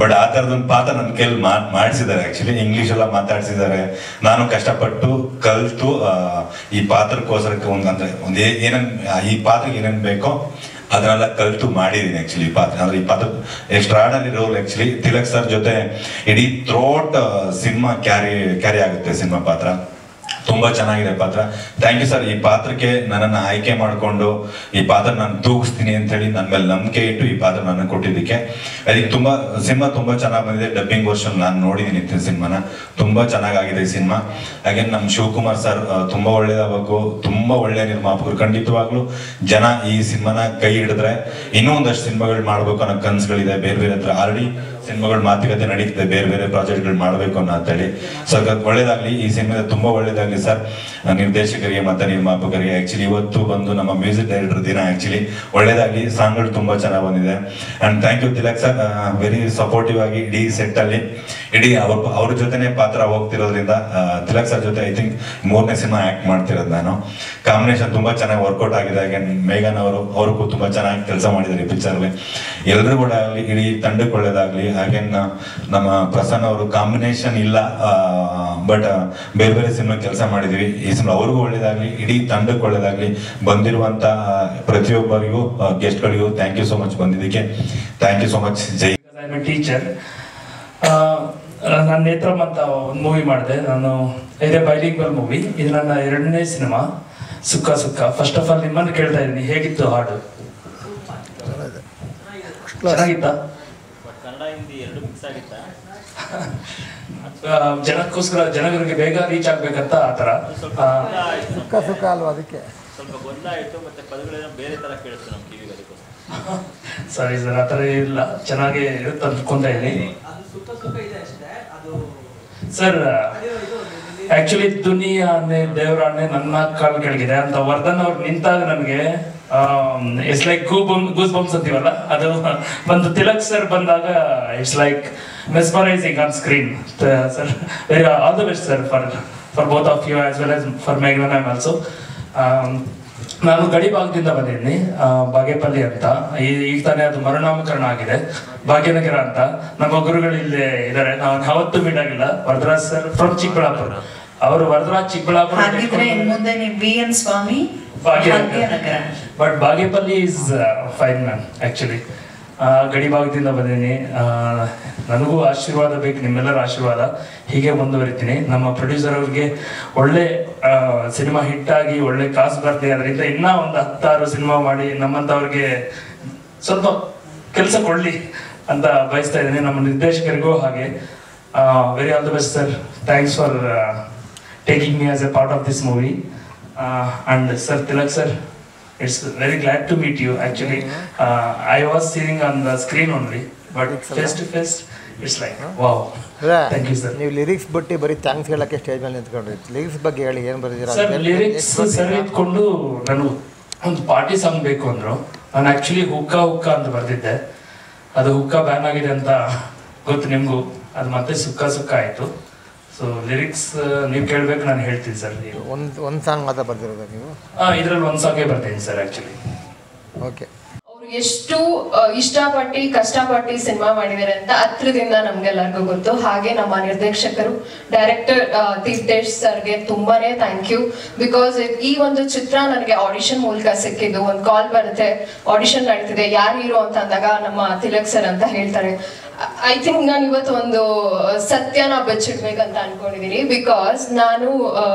ಬಟ್ ಆ ಥರದೊಂದು ಪಾತ್ರ ನನ್ನ ಕೈಲಿ ಮಾಡಿಸಿದ್ದಾರೆ ಆ್ಯಕ್ಚುಲಿ. ಇಂಗ್ಲೀಷೆಲ್ಲ ಮಾತಾಡಿಸಿದ್ದಾರೆ. ನಾನು ಕಷ್ಟಪಟ್ಟು ಕಲಿತು ಈ ಪಾತ್ರಕ್ಕೋಸ್ಕರಕ್ಕೆ ಒಂದು ಏನೇನು ಈ ಪಾತ್ರಕ್ಕೆ ಏನೇನು ಬೇಕೋ ಅದನ್ನೆಲ್ಲ ಕಲಿತು ಮಾಡಿದ್ದೀನಿ ಆ್ಯಕ್ಚುಲಿ. ಈ ಪಾತ್ರ ಅಂದರೆ ಈ ಪಾತ್ರ extraordinary role actually. Tilak sir ಜೊತೆ ಇಡೀ ಥ್ರೋಟ್ ಸಿನಿಮಾ ಕ್ಯಾರಿ ಆಗುತ್ತೆ ಸಿನಿಮಾ ಪಾತ್ರ. ತುಂಬ ಚೆನ್ನಾಗಿದೆ ಪಾತ್ರ. Thank you sir. ಈ ಪಾತ್ರಕ್ಕೆ ನನ್ನನ್ನು ಆಯ್ಕೆ ಮಾಡಿಕೊಂಡು ಈ ಪಾತ್ರ ನಾನು ತೂಗಿಸ್ತೀನಿ ಅಂತೇಳಿ ನನ್ನ ಮೇಲೆ ನಂಬಿಕೆ ಇಟ್ಟು ಈ ಪಾತ್ರ ನನಗೆ ಕೊಟ್ಟಿದ್ದಕ್ಕೆ. ಅದಕ್ಕೆ ಸಿನಿಮಾ ತುಂಬ ಚೆನ್ನಾಗಿ ಬಂದಿದೆ. ಡಬ್ಬಿಂಗ್ ವರ್ಷನ್ ನಾನು ನೋಡಿದ್ದೀನಿ ಸಿನಿಮಾನ. ತುಂಬ ಚೆನ್ನಾಗಾಗಿದೆ ಈ ಸಿನಿಮಾ. ಹಾಗೆ ನಮ್ಮ ಶಿವಕುಮಾರ್ ಸರ್ ತುಂಬ ಒಳ್ಳೇದಾಗಬೇಕು. ತುಂಬ ಒಳ್ಳೆಯ ನಿರ್ಮಾಪಕರು. ಖಂಡಿತವಾಗ್ಲೂ ಜನ ಈ ಸಿನಿಮಾನ ಕೈ ಹಿಡಿದ್ರೆ ಇನ್ನೂ ಒಂದಷ್ಟು ಸಿನಿಮಾಗಳು ಮಾಡಬೇಕು ಅನ್ನೋ ಕನಸುಗಳಿದೆ. ಬೇರೆ ಬೇರೆ ಹತ್ರ ಆಲ್ರೆಡಿ ಸಿನಿಮಾಗಳು ಮಾತುಕತೆ ನಡೀತಿದೆ. ಬೇರೆ ಬೇರೆ ಪ್ರಾಜೆಕ್ಟ್ಗಳು ಮಾಡಬೇಕು ಅನ್ನೋ ಅಂತೇಳಿ. ಸೊ ಒಳ್ಳೇದಾಗಲಿ ಈ ಸಿನಿಮಾದ. ತುಂಬ ಒಳ್ಳೇದಾಗಲಿ ಸರ್ ನಿರ್ದೇಶಕರಿಗೆ ಮತ್ತು ನಿರ್ಮಾಪಕರಿಗೆ. ಆ್ಯಕ್ಚುಲಿ ಇವತ್ತು ಬಂದು ನಮ್ಮ ಮ್ಯೂಸಿಕ್ ಡೈರೆಕ್ಟರ್ ದಿನ. ಆ್ಯಕ್ಚುಲಿ ಒಳ್ಳೇದಾಗಲಿ. ಸಾಂಗ್ಗಳು ತುಂಬ ಚೆನ್ನಾಗಿ ಬಂದಿದೆ. And thank you Tilak sir. Very supportive ಆಗಿ ಇಡೀ ಸೆಟ್ಟಲ್ಲಿ ಇಡೀ ಅವ್ರ ಜೊತೆನೇ ಪಾತ್ರ ಹೋಗ್ತಿರೋದ್ರಿಂದ ತಿಲಕ್ ಸರ್ ಜೊತೆ ಐ ಥಿಂಕ್ 3ನೇ ಸಿನಿಮಾ ಆ್ಯಕ್ಟ್ ಮಾಡ್ತಿರೋದು ನಾನು. ಕಾಂಬಿನೇಷನ್ ತುಂಬ ಚೆನ್ನಾಗಿ ವರ್ಕೌಟ್ ಆಗಿದೆ. ಹಾಗೆ ಮೇಘನ್ ಅವ್ರಿಗೂ ತುಂಬ ಚೆನ್ನಾಗಿ ಕೆಲಸ ಮಾಡಿದ್ದಾರೆ ಈ ಪಿಕ್ಚರ್ಲಿ. ಎಲ್ಲರಿಗೂ ಕೂಡ ಆಗಲಿ, ಇಡೀ ತಂಡಕ್ಕೆ ಒಳ್ಳೇದಾಗಲಿ. ಹಾಗೆ ನಮ್ಮ ಪ್ರಸನ್ನ ಅವರು ಕಾಂಬಿನೇಷನ್ ಇಲ್ಲ, ಬಟ್ ಬೇರೆ ಬೇರೆ ಸಿನಿಮಾ ಕೆಲಸ ಮಾಡಿದ್ದೀವಿ. ಈ ಸಿನಿಮಾ ಅವ್ರಿಗೂ ಒಳ್ಳೇದಾಗಲಿ, ಇಡೀ ತಂಡಕ್ಕೆ ಒಳ್ಳೇದಾಗಲಿ. ಬಂದಿರುವಂಥ ಪ್ರತಿಯೊಬ್ಬರಿಗೂ ಗೆಸ್ಟ್ಗಳಿಗೂ ಥ್ಯಾಂಕ್ ಯು ಸೋ ಮಚ್ ಬಂದಿದ್ದಕ್ಕೆ. Thank you so much. ಜೈ ಟೀಚರ್. ನಾನು ನೇತ್ರಮ್ ಅಂತ ಒಂದು ಮೂವಿ ಮಾಡಿದೆ ನಾನು. ಇದೇ ಬೈಲಿಂಗ್ವಲ್ ಮೂವಿ. ಇದು ನನ್ನ 2ನೇ cinema sukka sukka. First of all ನಿಮ್ಮನ್ನು ಕೇಳ್ತಾ ಇದ್ದೀನಿ, ಹೇಗಿತ್ತು ಹಾಡು? ಚೆನ್ನಾಗಿತ್ತಾ? ಜನಕ್ಕೋಸ್ಕರ ಜನಗಳಿಗೆ ಬೇಗ ರೀಚ್ ಆಗ್ಬೇಕಂತ ಆ ಥರ. ಸುಖ ಸುಖ ಅಲ್ವಾ, ಅದಕ್ಕೆ ಸ್ವಲ್ಪ ಗೊಂದಲ ಆಯಿತು. ಮತ್ತೆ ಪದಗಳೆಲ್ಲ ಬೇರೆ ಥರ ಕೇಳಿಸ್ತು ನಮ್ಮ ಕಿವಿಗೆ. ಸರಿ ಸರ್, ಆ ಥರ ಇಲ್ಲ, ಚೆನ್ನಾಗಿ ಇರುತ್ತೆ ಅಂದ್ಕೊಂತ ಇದ್ದೀನಿ ಸರ್. ಆಕ್ಚುಲಿ ದುನಿಯಾನೆ ದೇವರಾನೆ ನನ್ನ ಕಾಲು ಕೆಳಗಿದೆ ಅಂತ ವರ್ಧನ್ ಅವ್ರು ನಿಂತಾಗ ನನಗೆ ಇಟ್ಸ್ ಲೈಕ್ ಗೂಸ್ ಬಂಪ್ಸ್ ಅಂತೀವಲ್ಲ, ಅದು ಬಂದು ತಿಲಕ್ ಸರ್ ಬಂದಾಗ it's like mesmerizing on screen. Sir, very all the best sir for both of you as well as for Meghna ma'am also. ನಾನು ಗಡಿಭಾಗದಿಂದ ಬಂದಿದ್ದೀನಿ, ಬಾಗೇಪಲ್ಲಿ ಅಂತ. ಈಗ ತಾನೇ ಅದು ಮರುನಾಮಕರಣ ಆಗಿದೆ, ಭಾಗ್ಯನಗರ ಅಂತ. ನಮ್ಮ ಗುರುಗಳು ಇಲ್ಲೇ ಇದ್ದಾರೆ, ನಾವು ಯಾವತ್ತೂ ಮೀಟ್ ಆಗಿಲ್ಲ. Varadaraj sir from Chikkaballapur. ಅವರು Varadaraj Chikkaballapur. But Bagepalli is fine ma'am actually. ಗಡಿಭಾಗದಿಂದ ಬಂದೀನಿ. ನನಗೂ ಆಶೀರ್ವಾದ ಬೇಕು, ನಿಮ್ಮೆಲ್ಲರ ಆಶೀರ್ವಾದ. ಹೀಗೆ ಮುಂದುವರಿತೀನಿ. ನಮ್ಮ ಪ್ರೊಡ್ಯೂಸರ್ ಅವ್ರಿಗೆ ಒಳ್ಳೆ ಸಿನಿಮಾ ಹಿಟ್ ಆಗಿ ಒಳ್ಳೆ ಕಾಸು ಬರ್ತಿದೆ, ಅದರಿಂದ ಇನ್ನೂ ಒಂದು 10-6 ಸಿನಿಮಾ ಮಾಡಿ ನಮ್ಮಂಥವ್ರಿಗೆ ಸ್ವಲ್ಪ ಕೆಲಸ ಕೊಡಲಿ ಅಂತ ಬಯಸ್ತಾ ಇದ್ದೀನಿ. ನಮ್ಮ ನಿರ್ದೇಶಕರಿಗೂ ಹಾಗೆ. Very all the best sir. Thanks for taking me as A part of this movie. And sir Tilak sir, it's very glad to meet you actually. I was seeing on the screen only, but face to face it's like wow. Thank you sir. ನೀವು lyrics ಬಿಟ್ಟು ಬರೀ thanks ಹೇಳಕ್ಕೆ stage ಮೇಲೆ ನಿಂತ್ಕೊಂಡಿದ್ದೀರಿ. Lyrics ಬಗ್ಗೆ ಹೇಳಿ, ಏನು ಬರೆದಿರಾ sir? Lyrics sir ಇಟ್ಕೊಂಡು ನಾನು ಒಂದು ಪಾರ್ಟಿ ಸಾಂಗ್ ಬೇಕು ಅಂದರು. ನಾನು ಆ್ಯಕ್ಚುಲಿ ಹುಕ್ಕಾ ಅಂತ ಬರೆದಿದ್ದೆ. ಅದು ಹುಕ್ಕಾ ಬ್ಯಾನ್ ಆಗಿದೆ ಅಂತ ಗೊತ್ತು ನಿಮಗೂ. ಅದು ಮತ್ತೆ ಸುಕ್ಕ ಸುಕ್ಕ ಆಯಿತು. ಸೊ ಲಿರಿಕ್ಸ್ ನೀವು ಕೇಳಬೇಕು, ನಾನು ಹೇಳ್ತೀನಿ ಸರ್. ನೀವು ಒಂದು ಸಾಂಗ್ ಮಾತ್ರ ಬರ್ದಿರೋದು ನೀವು? ಇದರಲ್ಲಿ ಒಂದು ಸಾಂಗೇ ಬರ್ತೀನಿ ಸರ್ ಆ್ಯಕ್ಚುಲಿ. ಓಕೆ. ಅವ್ರು ಎಷ್ಟು ಇಷ್ಟಪಟ್ಟು ಕಷ್ಟಪಟ್ಟು ಸಿನಿಮಾ ಮಾಡಿದ್ದಾರೆ ಅಂತ ಹತ್ರದಿಂದ ನಮ್ಗೆಲ್ಲರಿಗೂ ಗೊತ್ತು. ಹಾಗೆ ನಮ್ಮ ನಿರ್ದೇಶಕರು ಡೈರೆಕ್ಟರ್ ತೀರ್ಥೇಶ್ ಸರ್ಗೆ ತುಂಬಾನೇ ಥ್ಯಾಂಕ್ ಯು. ಬಿಕಾಸ್ ಈ ಒಂದು ಚಿತ್ರ ನನಗೆ ಆಡಿಷನ್ ಮೂಲಕ ಸಿಕ್ಕಿದ್ದು. ಒಂದು ಕಾಲ್ ಬರುತ್ತೆ, ಆಡಿಷನ್ ನಡೀತಿದೆ, ಯಾರು ಹೀರೋ ಅಂತ ಅಂದಾಗ ನಮ್ಮ ತಿಲಕ್ ಸರ್ ಅಂತ ಹೇಳ್ತಾರೆ. ಐ ಥಿಂಕ್ ನಾನು ಇವತ್ತು ಒಂದು ಸತ್ಯನ ಬಚ್ಚಿಡ್ಬೇಕಂತ ಅನ್ಕೊಂಡಿದೀನಿ. ಬಿಕಾಸ್ ನಾನು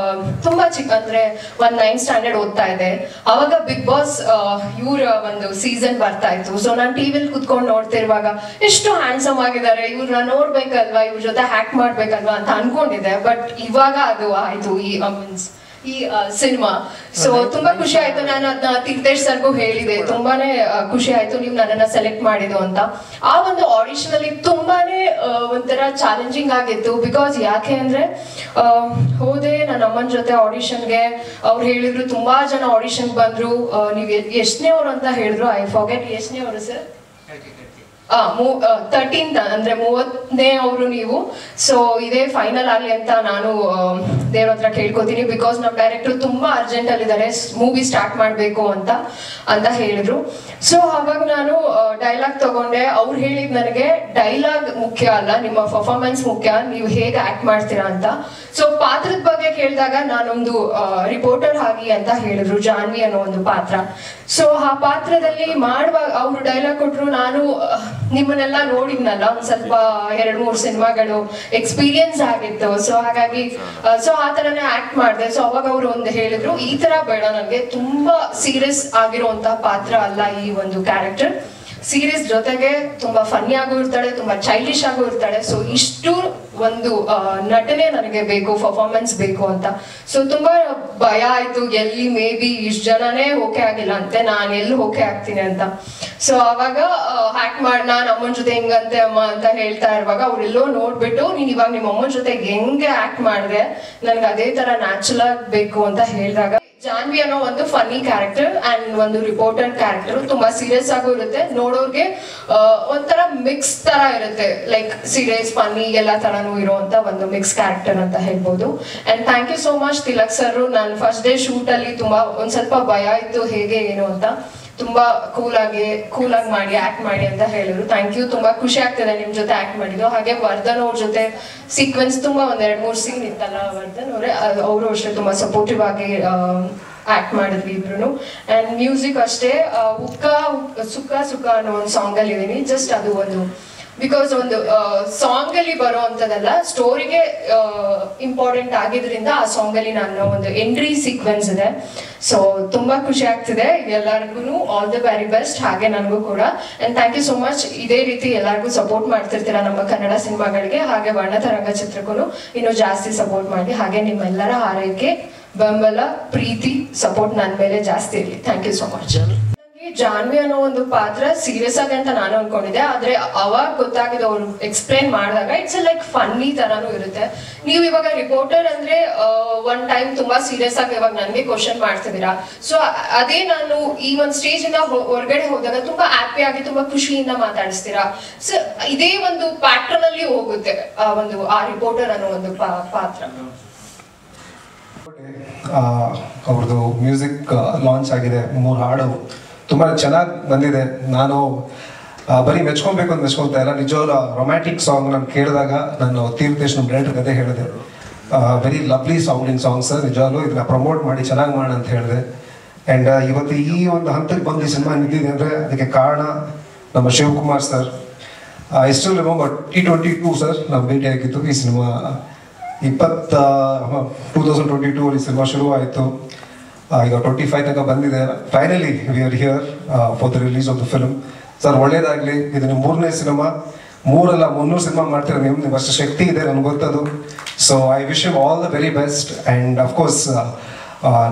ತುಂಬಾ ಚಿಕ್ಕ ಅಂದ್ರೆ 9th ಸ್ಟ್ಯಾಂಡರ್ಡ್ ಓದ್ತಾ ಇದ್ದೆ. ಅವಾಗ ಬಿಗ್ ಬಾಸ್ ಇವ್ರ ಒಂದು ಸೀಸನ್ ಬರ್ತಾ ಇತ್ತು. ಸೊ ನಾನು ಟಿವಿಲಿ ಕುತ್ಕೊಂಡು ನೋಡ್ತಿರುವಾಗ ಎಷ್ಟು ಹ್ಯಾಂಡ್ಸಮ್ ಆಗಿದ್ದಾರೆ, ಇವ್ರನ್ನ ನೋಡ್ಬೇಕಲ್ವಾ, ಇವ್ರ ಜೊತೆ ಹ್ಯಾಕ್ ಮಾಡ್ಬೇಕಲ್ವಾ ಅಂತ ಅನ್ಕೊಂಡಿದ್ದೆ. ಬಟ್ ಇವಾಗ ಅದು ಆಯ್ತು ಈ ಸಿನಿಮಾ. ಸೊ ತುಂಬಾ ಖುಷಿ ಆಯ್ತು. ನಾನು ಅದನ್ನ ತೀರ್ಥೇಶ್ ಸರ್ಗೂ ಹೇಳಿದೆ, ತುಂಬಾನೇ ಖುಷಿ ಆಯ್ತು ನೀವು ನನ್ನನ್ನ ಸೆಲೆಕ್ಟ್ ಮಾಡಿದ್ದು ಅಂತ. ಆ ಒಂದು ಆಡಿಷನ್ ಅಲ್ಲಿ ತುಂಬಾನೇ ಒಂಥರ ಚಾಲೆಂಜಿಂಗ್ ಆಗಿತ್ತು. ಬಿಕಾಸ್ ಯಾಕೆ ಅಂದ್ರೆ ಹೋದೆ ನನ್ನ ಅಮ್ಮನ ಜೊತೆ ಆಡಿಷನ್ಗೆ. ಅವ್ರು ಹೇಳಿದ್ರು ತುಂಬಾ ಜನ ಆಡಿಷನ್ ಬಂದ್ರು, ನೀವು ಎಷ್ಟನೇ ಅವರು ಅಂತ ಹೇಳಿದ್ರು. ಐ ಫಾರ್ಗೆಟ್ ಎಷ್ಟನೇ ಅವರು ಸರ್? 13th ಅಂದ್ರೆ 30ನೇ ಅವರು ನೀವು. ಸೊ ಇದೇ ಫೈನಲ್ ಆಗ್ಲಿ ಅಂತ ನಾನು ದೇವ್ರ ಹತ್ರ ಕೇಳ್ಕೊತೀನಿ. ಬಿಕಾಸ್ ನಮ್ಮ ಡೈರೆಕ್ಟರ್ ತುಂಬಾ ಅರ್ಜೆಂಟ್ ಅಲ್ಲಿದ್ದಾರೆ, ಮೂವಿ ಸ್ಟಾರ್ಟ್ ಮಾಡ್ಬೇಕು ಅಂತ ಹೇಳಿದ್ರು. ಸೊ ಅವಾಗ ನಾನು ಡೈಲಾಗ್ ತಗೊಂಡೆ. ಅವ್ರು ಹೇಳಿದ್ ನನಗೆ ಡೈಲಾಗ್ ಮುಖ್ಯ ಅಲ್ಲ, ನಿಮ್ಮ ಪರ್ಫಾರ್ಮೆನ್ಸ್ ಮುಖ್ಯ, ನೀವು ಹೇಗೆ ಆಕ್ಟ್ ಮಾಡ್ತೀರಾ ಅಂತ. ಸೊ ಪಾತ್ರದ ಬಗ್ಗೆ ಕೇಳಿದಾಗ ನಾನೊಂದು ರಿಪೋರ್ಟರ್ ಆಗಿ ಅಂತ ಹೇಳಿದ್ರು, ಜಾನ್ವಿ ಅನ್ನೋ ಒಂದು ಪಾತ್ರ. ಸೊ ಆ ಪಾತ್ರದಲ್ಲಿ ಮಾಡುವಾಗ ಅವ್ರು ಡೈಲಾಗ್ ಕೊಟ್ರು. ನಾನು ನಿಮ್ಮನ್ನೆಲ್ಲ ನೋಡಿದ್ನಲ್ಲ, ಒಂದ್ ಸ್ವಲ್ಪ 2-3 ಸಿನಿಮಾಗಳು ಎಕ್ಸ್ಪೀರಿಯನ್ಸ್ ಆಗಿತ್ತು. ಸೊ ಹಾಗಾಗಿ ಆ ತರನೇ ಆಕ್ಟ್ ಮಾಡಿದೆ. ಸೊ ಅವಾಗ ಅವ್ರು ಒಂದು ಹೇಳಿದ್ರು, ಈ ತರ ಬೇಡ, ನನಗೆ ತುಂಬಾ ಸೀರಿಯಸ್ ಆಗಿರುವಂತ ಪಾತ್ರ ಅಲ್ಲ ಈ ಒಂದು ಕ್ಯಾರೆಕ್ಟರ್. ಸೀರಿಯಸ್ ಜೊತೆಗೆ ತುಂಬಾ ಫನ್ನಿ ಆಗು ಇರ್ತಾಳೆ, ತುಂಬಾ ಚೈಲ್ಡಿಶ್ ಆಗು ಇರ್ತಾಳೆ. ಸೊ ಇಷ್ಟು ಒಂದು ನಟನೆ ನನಗೆ ಬೇಕು, ಪರ್ಫಾರ್ಮೆನ್ಸ್ ಬೇಕು ಅಂತ. ಸೊ ತುಂಬಾ ಭಯ ಆಯ್ತು, ಎಲ್ಲಿ ಮೇ ಬಿ ಇಷ್ಟು ಜನನೇ ಓಕೆ ಆಗಿಲ್ಲ ಅಂತೆ, ನಾನು ಎಲ್ಲಿ ಓಕೆ ಆಗ್ತೀನಿ ಅಂತ. ಸೊ ಅವಾಗ ಹ್ಯಾಕ್ ಮಾಡಿ ನಾನು ಅಮ್ಮನ ಜೊತೆ ಹೆಂಗಂತೆ ಅಮ್ಮ ಅಂತ ಹೇಳ್ತಾ ಇರುವಾಗ ಅವ್ರೆಲ್ಲೋ ನೋಡ್ಬಿಟ್ಟು, ನೀನ್ ಇವಾಗ ನಿಮ್ಮ ಅಮ್ಮನ ಜೊತೆ ಹೆಂಗೆ ಆಕ್ಟ್ ಮಾಡಿದೆ, ನನ್ಗೆ ಅದೇ ತರ ನ್ಯಾಚುರಲ್ ಆಗಿ ಬೇಕು ಅಂತ ಹೇಳಿದಾಗ, ಜಾನ್ವಿ ಅನ್ನೋ ಒಂದು ಫನ್ನಿ ಕ್ಯಾರೆಕ್ಟರ್ ಅಂಡ್ ಒಂದು ರಿಪೋರ್ಟರ್ ಕ್ಯಾರೆಕ್ಟರ್ ತುಂಬಾ ಸೀರಿಯಸ್ ಆಗು ಇರುತ್ತೆ. ನೋಡೋರ್ಗೆ ಒಂಥರ ಮಿಕ್ಸ್ ತರ ಇರುತ್ತೆ, ಲೈಕ್ ಸೀರಿಯಸ್ ಫನ್ನಿ ಎಲ್ಲ ತರನೂ ಇರುವಂತ ಒಂದು ಮಿಕ್ಸ್ ಕ್ಯಾರೆಕ್ಟರ್ ಅಂತ ಹೇಳ್ಬೋದು. And thank you so much Tilak sir. ನಾನು ಫಸ್ಟ್ ಡೇ ಶೂಟ್ ಅಲ್ಲಿ ತುಂಬಾ ಒಂದ್ ಸ್ವಲ್ಪ ಭಯ ಇತ್ತು ಹೇಗೆ ಏನು ಅಂತ. ತುಂಬಾ ಕೂಲ್ ಆಗಿ ಮಾಡಿ ಆಕ್ಟ್ ಮಾಡಿ ಅಂತ ಹೇಳಿದ್ರು. ಥ್ಯಾಂಕ್ ಯು, ತುಂಬಾ ಖುಷಿ ಆಗ್ತದೆ ನಿಮ್ ಜೊತೆ ಆಕ್ಟ್ ಮಾಡಿದ್ದು. ಹಾಗೆ ವರ್ಧನ್ ಅವ್ರ ಜೊತೆ ಸೀಕ್ವೆನ್ಸ್ ತುಂಬಾ 1-2-3 ಸೀನ್ ಇತ್ತಲ್ಲ, ವರ್ಧನ್ ಅವರೇ ಅವರು ಅಷ್ಟೇ ತುಂಬಾ ಸಪೋರ್ಟಿವ್ ಆಗಿ ಆಕ್ಟ್ ಮಾಡಿದ್ವಿ ಇಬ್ರು. ಅಂಡ್ ಮ್ಯೂಸಿಕ್ ಅಷ್ಟೇ, ಸುಕ್ಕ ಅನ್ನೋ ಒಂದು ಸಾಂಗ್ ಅಲ್ಲಿ ಇದೀನಿ. ಜಸ್ಟ್ ಅದು ಒಂದು ಬಿಕಾಸ್ ಒಂದು ಸಾಂಗ್ ಅಲ್ಲಿ ಬರುವಂತದಲ್ಲ, ಸ್ಟೋರಿಗೆ ಇಂಪಾರ್ಟೆಂಟ್ ಆಗಿದ್ರಿಂದ ಆ ಸಾಂಗ್ ಅಲ್ಲಿ ನಾನು ಒಂದು ಎಂಟ್ರಿ ಸೀಕ್ವೆನ್ಸ್ ಇದೆ. ಸೊ ತುಂಬಾ ಖುಷಿ ಆಗ್ತಿದೆ. ಎಲ್ಲರಿಗೂ ಆಲ್ ದಿ ವೆರಿ ಬೆಸ್ಟ್, ಹಾಗೆ ನನಗೂ ಕೂಡ. And thank you so much. ಇದೇ ರೀತಿ ಎಲ್ಲರಿಗೂ ಸಪೋರ್ಟ್ ಮಾಡ್ತಿರ್ತೀರಾ ನಮ್ಮ ಕನ್ನಡ ಸಿನಿಮಾಗಳಿಗೆ, ಹಾಗೆ ವರ್ಣತರಂಗ ಚಿತ್ರಕ್ಕೂ ಇನ್ನೂ ಜಾಸ್ತಿ ಸಪೋರ್ಟ್ ಮಾಡಿ. ಹಾಗೆ ನಿಮ್ಮೆಲ್ಲರ ಹಾರೈಕೆ, ಬೆಂಬಲ, ಪ್ರೀತಿ, ಸಪೋರ್ಟ್ ನನ್ನ ಮೇಲೆ ಜಾಸ್ತಿ ಇರಲಿ. Thank you so much. Janvi ಅನ್ನೋ ಒಂದು ಪಾತ್ರ ಸೀರಿಯಸ್ ಆಗಿ ಅಂತ ನಾನು ಅನ್ಕೊಂಡಿದ್ದೆ, ಆದ್ರೆ ಅವಾಗ ಗೊತ್ತಾಗಿದೆ ಅವ್ರು ಎಕ್ಸ್ಪ್ಲೈನ್ ಮಾಡಿದಾಗ ಇಟ್ಸ್ ಲೈಕ್ ಫನ್ನಿ ತರಾನು ಇರುತ್ತೆ. ನೀವು ಇವಾಗ ರಿಪೋರ್ಟರ್ ಅಂದ್ರೆ ಒನ್ ಟೈಮ್ ತುಂಬಾ ಸೀರಿಯಸ್ ಆಗಿ ಇವಾಗ ನನ್ಗೆ ಕ್ವಶನ್ ಮಾಡ್ತಿದ್ದೀರಾ. ಸೊ ಅದೇ ನಾನು ಈ ಒಂದು ಸ್ಟೇಜ್ ಇಂದ ಹೊರಗಡೆ ಹೋದಾಗ ತುಂಬಾ ಹ್ಯಾಪಿ ಆಗಿ ತುಂಬಾ ಖುಷಿಯಿಂದ ಮಾತಾಡಿಸ್ತೀರಾ. ಸೊ ಇದೇ ಒಂದು ಪ್ಯಾಟರ್ನ್ ಅಲ್ಲಿ ಹೋಗುತ್ತೆ ಆ ರಿಪೋರ್ಟರ್ ಅನ್ನೋ ಒಂದು ಪಾತ್ರ. ಅವ್ರದ್ದು ಮ್ಯೂಸಿಕ್ ಲಾಂಚ್ ಆಗಿದೆ, 3 ಹಾಡು ತುಂಬ ಚೆನ್ನಾಗಿ ಬಂದಿದೆ. ನಾನು ಬರೀ ಮೆಚ್ಕೊಬೇಕು ಅಂತ ಮೆಚ್ಕೊತಾ ಇಲ್ಲ, ನಿಜವಾಗ್ಲೂ ರೊಮ್ಯಾಂಟಿಕ್ ಸಾಂಗ್ ನಾನು ಕೇಳಿದಾಗ ನಾನು ತೀರ್ಥೇಶ್ ನಮ್ಮ ಡೈರೆಕ್ಟರ್ ಕತೆ ಹೇಳಿದೆ, very lovely sounding song sir, ನಿಜವಾಗ್ಲೂ ಇದನ್ನ ಪ್ರಮೋಟ್ ಮಾಡಿ ಚೆನ್ನಾಗಿ ಮಾಡೋಣ ಅಂತ ಹೇಳಿದೆ. ಆ್ಯಂಡ್ ಇವತ್ತು ಈ ಒಂದು ಹಂತಕ್ಕೆ ಬಂದು ಈ ಸಿನಿಮಾ ನಿಂತಿದೆ ಅಂದರೆ ಅದಕ್ಕೆ ಕಾರಣ ನಮ್ಮ Shivakumar sir. I still remember T22 sir ನಾವು ಭೇಟಿ ಆಗಿತ್ತು. ಈ ಸಿನಿಮಾ 2022 ಈ ಸಿನಿಮಾ ಶುರುವಾಯಿತು. ಈಗ 25 ತನಕ ಬಂದಿದೆ. Finally we are here for the release of the film. Sir ಒಳ್ಳೇದಾಗಲಿ. ಇದು ನಿಮ್ಮ 3ನೇ ಸಿನಿಮಾ, 3 ಅಲ್ಲ 300 ಸಿನಿಮಾ ಮಾಡ್ತೀರ ನೀವು, ನಿಮ್ಗೆ ಅಷ್ಟು ಶಕ್ತಿ ಇದೆ ನನಗೆ ಗೊತ್ತದು. So I wish you all the very best. And of course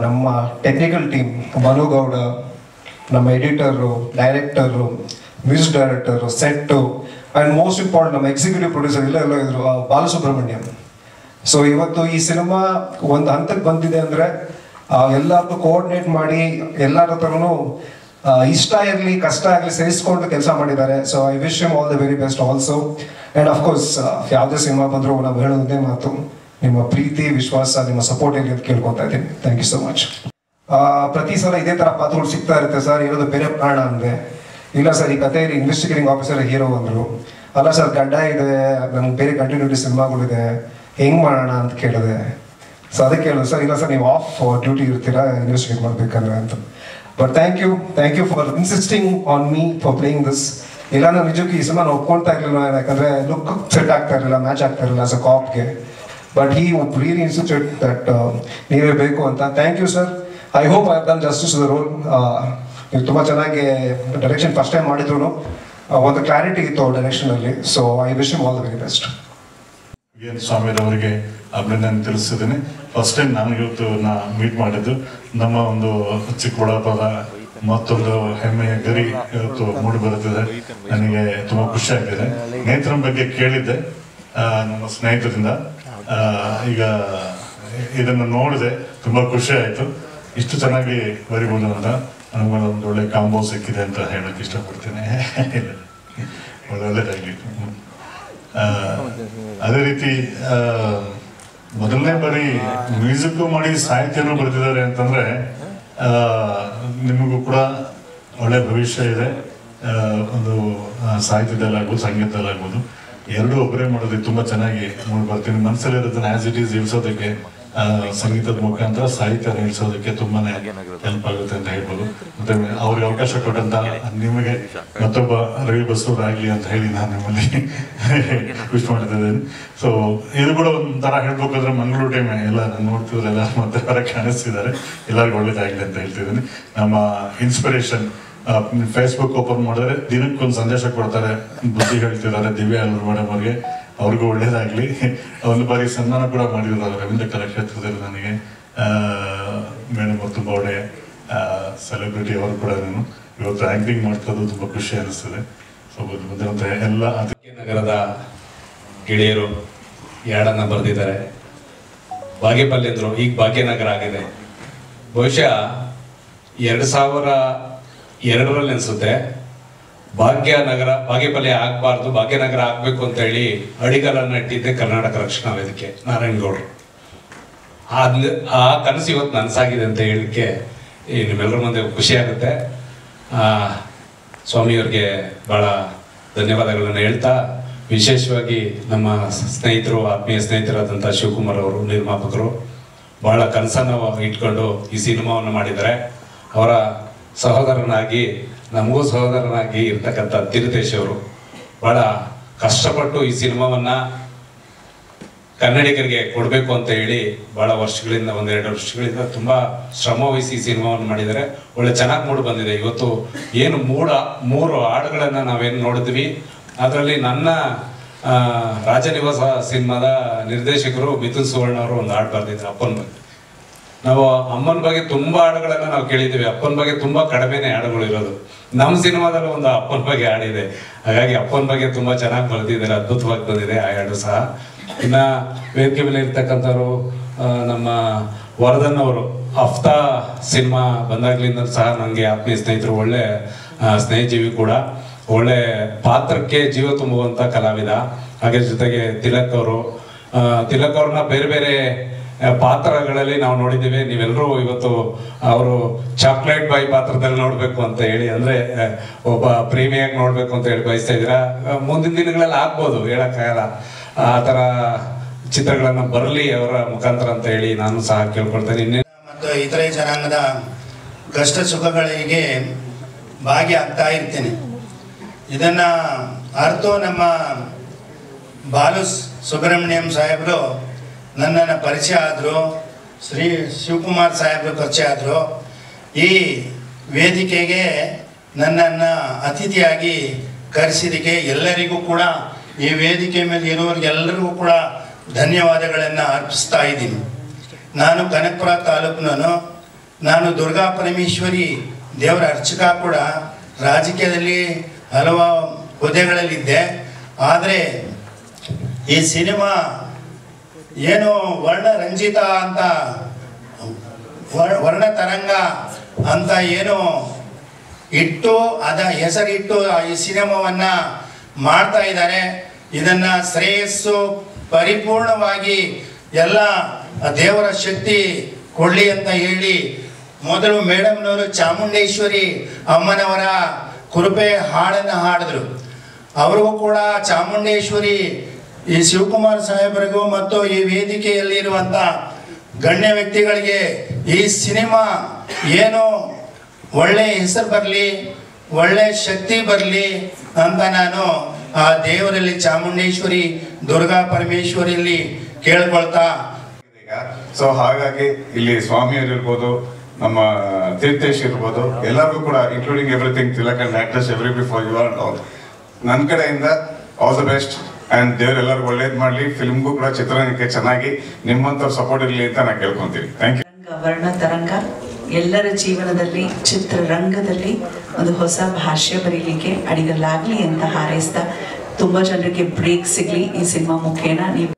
ನಮ್ಮ ಟೆಕ್ನಿಕಲ್ ಟೀಮ್, ಮನು ಗೌಡ, ನಮ್ಮ editor, director, music director, set, and most important ನಮ್ಮ ಎಕ್ಸಿಕ್ಯೂಟಿವ್ ಪ್ರೊಡ್ಯೂಸರ್ ಎಲ್ಲ ಇದ್ರು, ಬಾಲಸುಬ್ರಹ್ಮಣ್ಯಂ. ಸೊ ಇವತ್ತು ಈ ಸಿನಿಮಾ ಒಂದು ಹಂತಕ್ಕೆ ಬಂದಿದೆ ಅಂದರೆ ಎಲ್ಲರಿಗೂ ಕೋಆರ್ಡಿನೇಟ್ ಮಾಡಿ ಎಲ್ಲರ ಹತ್ರನೂ ಇಷ್ಟ ಇರಲಿ ಕಷ್ಟ ಆಗಲಿ ಸಹಿಸ್ಕೊಂಡು ಕೆಲಸ ಮಾಡಿದ್ದಾರೆ. So I wish you all the very best also. And of course ಯಾವುದೇ ಸಿನಿಮಾ ಬಂದರೂ ನಾವು ಹೇಳೋದೇ ಮಾತು, ನಿಮ್ಮ ಪ್ರೀತಿ ವಿಶ್ವಾಸ ನಿಮ್ಮ ಸಪೋರ್ಟ್ ಇರಲಿ ಅಂತ ಕೇಳ್ಕೊತಾ ಇದ್ದೀನಿ. Thank you so much. ಪ್ರತಿ ಸಲ ಇದೇ ಥರ ಪಾತ್ರಗಳು ಸಿಗ್ತಾ ಇರುತ್ತೆ ಸರ್, ಇರೋದು ಬೇರೆ ಪ್ರಾಣ ಅಂದೆ. ಇಲ್ಲ ಸರ್, ಈ ಕಥೆಯಲ್ಲಿ ಇನ್ವೆಸ್ಟಿಗೇಟಿಂಗ್ ಆಫೀಸರ್ ಹೀರೋ ಅಂದರು. ಅಲ್ಲ ಸರ್, ಗಡ್ಡ ಇದೆ, ನಮ್ಗೆ ಬೇರೆ ಕಂಟಿನ್ಯೂಟಿ ಸಿನಿಮಾಗಳಿದೆ, ಹೆಂಗೆ ಮಾಡೋಣ ಅಂತ ಕೇಳಿದೆ. ಸೊ ಅದಕ್ಕೆ ಹೇಳಿದ್ರು ಸರ್, ಇಲ್ಲ ಸರ್ ನೀವು ಆಫ್ ಡ್ಯೂಟಿ ಇರ್ತೀರಾ ಇನ್ವೆಸ್ಟಿಗೇಟ್ ಮಾಡಬೇಕಂದ್ರೆ ಅಂತ. But thank you for insisting on me for playing this. ಇಲ್ಲ ನಾನು ನಿಜಕ್ಕೂ ಈ ಸಿನಿಮಾ ಒಪ್ಕೊಳ್ತಾ ಇರಲಿಲ್ಲ, ಯಾಕಂದ್ರೆ ಲುಕ್ ಸೆಟ್ ಆಗ್ತಾ ಇರಲಿಲ್ಲ, ಮ್ಯಾಚ್ ಆಗ್ತಾ ಇರಲಿಲ್ಲ ಆಸ್ ಅ ಕಾಪ್ಗೆ. But he really insisted that ನೀವೇ ಬೇಕು ಅಂತ. Thank you sir. I hope I have done justice to the role. ನೀವು ತುಂಬ ಚೆನ್ನಾಗಿ ಡೈರೆಕ್ಷನ್ ಫಸ್ಟ್ ಟೈಮ್ ಮಾಡಿದ್ರು ಒಂದು ಕ್ಲಾರಿಟಿ ಇತ್ತು ಅವ್ರ ಡೈರೆಕ್ಷನಲ್ಲಿ. So I wish him all the very best. ಸ್ವಾಮಿರವರಿಗೆ ಅಭಿನಂದನೆ ತಿಳಿಸಿದ್ದೀನಿ. ಫಸ್ಟ್ ಟೈಮ್ ನಾನು ಇವತ್ತು ಮೀಟ್ ಮಾಡಿದ್ದು ನಮ್ಮ ಒಂದು ಚಿಕ್ಕಬಳ್ಳಾಪುರದ ಮತ್ತೊಂದು ಹೆಮ್ಮೆಯ ಗರಿ ಇವತ್ತು ಮೂಡಿ ಬರುತ್ತಿದೆ. ನನಗೆ ತುಂಬ ಖುಷಿ ಆಗ್ತಿದೆ. ನೇತ್ರನ ಬಗ್ಗೆ ಕೇಳಿದ್ದೆ ನಮ್ಮ ಸ್ನೇಹಿತರಿಂದ, ಈಗ ಇದನ್ನು ನೋಡಿದೆ, ತುಂಬ ಖುಷಿ ಆಯಿತು. ಇಷ್ಟು ಚೆನ್ನಾಗಿ ಬರಿಬೋದು ಅಂತ ನನಗೆ ಒಂದು ಒಳ್ಳೆ ಕಾಂಬೋ ಸಿಕ್ಕಿದೆ ಅಂತ ಹೇಳಕ್ಕೆ ಇಷ್ಟಪಡ್ತೇನೆ. ಒಳ್ಳೆಯದಾಗಲಿ. ಅದೇ ರೀತಿ ಮೊದಲನೇ ಬಾರಿ ಮ್ಯೂಸಿಕ್ ಮಾಡಿ ಸಾಹಿತ್ಯನೂ ಬರೆದಿದ್ದಾರೆ ಅಂತಂದ್ರೆ ನಿಮಗೂ ಕೂಡ ಒಳ್ಳೆ ಭವಿಷ್ಯ ಇದೆ. ಒಂದು ಸಾಹಿತ್ಯದಲ್ಲಾಗ್ಬೋದು, ಸಂಗೀತದಲ್ಲಾಗ್ಬೋದು, ಎರಡೂ ಒಬ್ಬರೇ ಮಾಡೋದಕ್ಕೆ ತುಂಬ ಚೆನ್ನಾಗಿ ನೋಡಿ ಬರ್ತೀನಿ. ಮನಸ್ಸಲ್ಲಿರೋದನ್ನ ಆಸ್ ಇಟ್ ಈಸ್ ಇಳಿಸೋದಕ್ಕೆ ಸಂಗೀತದ ಮುಖಾಂತರ ಸಾಹಿತ್ಯ ಇಳಿಸೋದಕ್ಕೆ ತುಂಬಾನೇ ಹೆಲ್ಪ್ ಆಗುತ್ತೆ ಅಂತ ಹೇಳ್ಬೋದು. ಮತ್ತೆ ಅವ್ರಿಗೆ ಅವಕಾಶ ಕೊಟ್ಟಂತ ನಿಮಗೆ ಮತ್ತೊಬ್ಬ ರವಿ ಬಸವರಾಜ್ ಆಗ್ಲಿ ಅಂತ ಹೇಳಿ ನಾನು ನಿಮ್ಮಲ್ಲಿ ವಿಶ್ ಮಾಡ್ತಿದ್ದೇನೆ. ಸೊ ಇದು ಕೂಡ ಒಂಥರ ಹೇಳ್ಬೇಕಾದ್ರೆ ಮಂಗಳೂರು ಟೈಮ್ ಎಲ್ಲ ನಾನು ನೋಡ್ತಿದ್ರೆ ಎಲ್ಲ ಮತ್ತೆ ಹೊರ ಕಾಣಿಸ್ತಿದ್ದಾರೆ. ಎಲ್ಲರಿಗೂ ಒಳ್ಳೇದಾಗಲಿ ಅಂತ ಹೇಳ್ತಿದ್ದೀನಿ. ನಮ್ಮ ಇನ್ಸ್ಪಿರೇಷನ್ ಫೇಸ್ಬುಕ್ ಓಪನ್ ಮಾಡಿದ್ರೆ ದಿನಕ್ಕೊಂದು ಸಂದೇಶ ಕೊಡ್ತಾರೆ, ಬುದ್ಧಿ ಹೇಳ್ತಿದ್ದಾರೆ ದಿವ್ಯಾ ಅಲ್ಲೂರು ಮೇಡಮ್ ಅವ್ರಿಗೆ. ಅವ್ರಿಗೂ ಒಳ್ಳೇದಾಗ್ಲಿ. ಒಂದು ಬಾರಿ ಸನ್ಮಾನ ಕೂಡ ಮಾಡಿದ್ರು ರವೀಂದ್ರ ಕಲಾಕ್ಷೇತ್ರದಲ್ಲಿ ನನಗೆ. ಮೇಡಮ್ ಅವ್ರು ತುಂಬ ಒಳ್ಳೆಯ ಸೆಲೆಬ್ರಿಟಿ ಅವರು ಕೂಡ. ನಾನು ಇವತ್ತು ಆ್ಯಕ್ಟಿಂಗ್ ಮಾಡ್ತಿರೋದು ತುಂಬ ಖುಷಿ ಅನಿಸ್ತದೆ. ಸೊ ಬಂದಿರುವಂಥ ಎಲ್ಲ ನಗರದ ಗೆಳೆಯರು ಎರಡನ್ನ ಬರೆದಿದ್ದಾರೆ. ಬಾಗೇಪಲ್ಲಿ ಅಂದರು, ಈಗ ಭಾಗ್ಯನಗರ ಆಗಿದೆ. ಬಹುಶಃ 2002ರಲ್ಲಿ ಅನಿಸುತ್ತೆ ಭಾಗ್ಯನಗರ ಬಾಗೇಪಲ್ಲಿ ಆಗಬಾರ್ದು, ಭಾಗ್ಯನಗರ ಆಗಬೇಕು ಅಂತ ಹೇಳಿ ಅಡಿಗಲನ್ನು ಇಟ್ಟಿದ್ದೆ ಕರ್ನಾಟಕ ರಕ್ಷಣಾ ವೇದಿಕೆ ನಾರಾಯಣಗೌಡರು. ಆ ಕನಸು ಇವತ್ತು ನನಸಾಗಿದೆ ಅಂತ ಹೇಳಲಿಕ್ಕೆ ನಿಮ್ಮೆಲ್ಲರ ಮುಂದೆ ಖುಷಿ ಆಗುತ್ತೆ. ಸ್ವಾಮಿಯವ್ರಿಗೆ ಭಾಳ ಧನ್ಯವಾದಗಳನ್ನು ಹೇಳ್ತಾ, ವಿಶೇಷವಾಗಿ ನಮ್ಮ ಸ್ನೇಹಿತರು, ಆತ್ಮೀಯ ಸ್ನೇಹಿತರಾದಂಥ ಶಿವಕುಮಾರ್ ಅವರು, ನಿರ್ಮಾಪಕರು, ಭಾಳ ಕನಸನ್ನು ಇಟ್ಕೊಂಡು ಈ ಸಿನಿಮಾವನ್ನು ಮಾಡಿದ್ದಾರೆ. ಅವರ ಸಹೋದರನಾಗಿ, ನಮಗೂ ಸಹೋದರನಾಗಿ ಇರ್ತಕ್ಕಂಥ ತಿರುತೇಶ್ ಅವರು ಭಾಳ ಕಷ್ಟಪಟ್ಟು ಈ ಸಿನಿಮಾವನ್ನು ಕನ್ನಡಿಗರಿಗೆ ಕೊಡಬೇಕು ಅಂತ ಹೇಳಿ ಭಾಳ ವರ್ಷಗಳಿಂದ, 1-2 ವರ್ಷಗಳಿಂದ ತುಂಬ ಶ್ರಮ ವಹಿಸಿ ಈ ಸಿನಿಮಾವನ್ನು ಮಾಡಿದ್ದಾರೆ. ಒಳ್ಳೆ ಚೆನ್ನಾಗಿ ಮೂಡಿ ಬಂದಿದೆ. ಇವತ್ತು ಏನು 3 ಹಾಡುಗಳನ್ನು ನಾವೇನು ನೋಡಿದ್ವಿ, ಅದರಲ್ಲಿ ನನ್ನ ರಾಜನಿವಾಸ ಸಿನಿಮಾದ ನಿರ್ದೇಶಕರು ಮಿಥುನ್ ಸುವರ್ಣ ಅವರು ಒಂದು ಹಾಡು ಬರೆದಿದ್ರು ಅಪ್ಪನ ಬಗ್ಗೆ. ನಾವು ಅಮ್ಮನ ಬಗ್ಗೆ ತುಂಬ ಹಾಡುಗಳನ್ನು ನಾವು ಕೇಳಿದ್ದೀವಿ, ಅಪ್ಪನ ಬಗ್ಗೆ ತುಂಬ ಕಡಿಮೆನೇ ಹಾಡುಗಳು ಇರೋದು. ನಮ್ಮ ಸಿನಿಮಾದಲ್ಲಿ ಒಂದು ಅಪ್ಪನ ಬಗ್ಗೆ ಹಾಡಿದೆ, ಹಾಗಾಗಿ ಅಪ್ಪನ ಬಗ್ಗೆ ತುಂಬ ಚೆನ್ನಾಗಿ ಬರೆದಿದ್ದಾರೆ, ಅದ್ಭುತವಾಗಿ ಬಂದಿದೆ ಆ ಹಾಡು ಸಹ. ಇನ್ನು ವೇದಿಕೆ ಮೇಲೆ ಇರ್ತಕ್ಕಂಥವ್ರು ನಮ್ಮ ವರ್ಧನ್ ಅವರು, ಹಫ್ತಾ ಸಿನಿಮಾ ಬಂದಾಗ್ಲಿಂದ ಸಹ ನನಗೆ ಆತ್ಮೀಯ ಸ್ನೇಹಿತರು, ಒಳ್ಳೆ ಸ್ನೇಹಜೀವಿ ಕೂಡ, ಒಳ್ಳೆ ಪಾತ್ರಕ್ಕೆ ಜೀವ ತುಂಬುವಂಥ ಕಲಾವಿದ. ಹಾಗೆ ಜೊತೆಗೆ ತಿಲಕ್ ಅವ್ರನ್ನ ಬೇರೆ ಬೇರೆ ಪಾತ್ರಗಳಲ್ಲಿ ನಾವು ನೋಡಿದ್ದೀವಿ. ನೀವೆಲ್ಲರೂ ಇವತ್ತು ಅವರು ಚಾಕ್ಲೇಟ್ ಬಾಯ್ ಪಾತ್ರದಲ್ಲಿ ನೋಡಬೇಕು ಅಂತ ಹೇಳಿ, ಅಂದರೆ ಒಬ್ಬ ಪ್ರೇಮಿಯಾಗಿ ನೋಡಬೇಕು ಅಂತ ಹೇಳಿ ಬಯಸ್ತಾ ಇದ್ದೀರಾ. ಮುಂದಿನ ದಿನಗಳಲ್ಲಿ ಆಗ್ಬೋದು, ಹೇಳಕ್ಕಾಗಲ್ಲ. ಆ ಥರ ಚಿತ್ರಗಳನ್ನು ಬರಲಿ ಅವರ ಮುಖಾಂತರ ಅಂತ ಹೇಳಿ ನಾನು ಸಹ ಕೇಳ್ಕೊಳ್ತೇನೆ. ಮತ್ತು ಇತರೆ ಜನಾಂಗದ ಕಷ್ಟ ಸುಖಗಳಿಗೆ ಭಾಗಿಯಾಗ್ತಾ ಇರ್ತೇನೆ. ಇದನ್ನು ಅರ್ಥೋ ನಮ್ಮ ಬಾಲು ಸುಬ್ರಹ್ಮಣ್ಯಂ ಸಾಹೇಬರು ನನ್ನನ್ನು ಪರಿಚಯ ಆದರು, ಶ್ರೀ ಶಿವಕುಮಾರ್ ಸಾಹೇಬರು ಪರಿಚಯ ಆದರು. ಈ ವೇದಿಕೆಗೆ ನನ್ನನ್ನು ಅತಿಥಿಯಾಗಿ ಕರೆಸಿದಕ್ಕೆ ಎಲ್ಲರಿಗೂ ಕೂಡ, ಈ ವೇದಿಕೆ ಮೇಲೆ ಇರುವವರಿಗೆಲ್ಲರಿಗೂ ಕೂಡ ಧನ್ಯವಾದಗಳನ್ನು ಅರ್ಪಿಸ್ತಾ ಇದ್ದೀನಿ. ನಾನು ಕನಕಪುರ ತಾಲೂಕಿನವನು. ನಾನು ದುರ್ಗಾ ಪರಮೇಶ್ವರಿ ದೇವರ ಅರ್ಚಕ ಕೂಡ. ರಾಜಕೀಯದಲ್ಲಿ ಹಲವು ಹುದ್ದೆಗಳಲ್ಲಿದ್ದೆ. ಆದರೆ ಈ ಸಿನಿಮಾ ಏನು ವರ್ಣರಂಜಿತ ಅಂತ, ವರ್ಣತರಂಗ ಅಂತ ಏನು ಇಟ್ಟು ಹೆಸರಿಟ್ಟು ಈ ಸಿನಿಮಾವನ್ನು ಮಾಡ್ತಾ ಇದ್ದಾರೆ. ಇದನ್ನು ಶ್ರೇಯಸ್ಸು ಪರಿಪೂರ್ಣವಾಗಿ ಎಲ್ಲ ದೇವರ ಶಕ್ತಿ ಕೊಡಲಿ ಅಂತ ಹೇಳಿ ಮೊದಲು ಮೇಡಮ್ನವರು ಚಾಮುಂಡೇಶ್ವರಿ ಅಮ್ಮನವರ ಕೃಪೆ ಹಾಡನ್ನು ಹಾಡಿದ್ರು. ಅವ್ರಿಗೂ ಕೂಡ ಚಾಮುಂಡೇಶ್ವರಿ, ಈ ಶಿವಕುಮಾರ್ ಸಾಹೇಬರಿಗೂ ಮತ್ತು ಈ ವೇದಿಕೆಯಲ್ಲಿರುವಂಥ ಗಣ್ಯ ವ್ಯಕ್ತಿಗಳಿಗೆ ಈ ಸಿನಿಮಾ ಏನು ಒಳ್ಳೆ ಹೆಸರು ಬರಲಿ, ಒಳ್ಳೆ ಶಕ್ತಿ ಬರಲಿ, ಅಂತ ನಾನು ಆ ದೇವರಲ್ಲಿ ಚಾಮುಂಡೇಶ್ವರಿ ದುರ್ಗಾ ಪರಮೇಶ್ವರಿಯಲ್ಲಿ ಕೇಳ್ಕೊಳ್ತಾ. ಸೊ ಹಾಗಾಗಿ ಇಲ್ಲಿ ಸ್ವಾಮಿಯವರು ಇರ್ಬೋದು, ನಮ್ಮ ತೀರ್ಥೇಶ್ ಇರ್ಬೋದು, ಎಲ್ಲರಿಗೂ ಕೂಡ including everything, Tilak and actors every for you are all, ನನ್ನ ಕಡೆಯಿಂದ ಆಲ್ ದ ಬೆಸ್ಟ್ ಆ್ಯಂಡ್ ದೇವರೆಲ್ಲರಿಗೂ ಒಳ್ಳೇದು ಮಾಡಲಿ. ಫಿಲ್ಮ್ಗೂ ಕೂಡ ಚಿತ್ರರಂಗಕ್ಕೆ ಚೆನ್ನಾಗಿ ನಿಮ್ಮಂಥವ್ರ ಸಪೋರ್ಟ್ ಇರಲಿ ಅಂತ ನಾನು ಕೇಳ್ಕೊತೀನಿ. Thank you. ವರ್ಣ ತರಂಗ ಎಲ್ಲರ ಜೀವನದಲ್ಲಿ ಚಿತ್ರರಂಗದಲ್ಲಿ ಒಂದು ಹೊಸ ಭಾಷೆ ಬರೀಲಿಕ್ಕೆ ಅಡಿಗಲ್ಲಾಗಲಿ ಅಂತ ಹಾರೈಸ್ತಾ, ತುಂಬ ಜನರಿಗೆ ಬ್ರೇಕ್ ಸಿಗಲಿ ಈ ಸಿನಿಮಾ ಮುಖೇನ. ನೀವು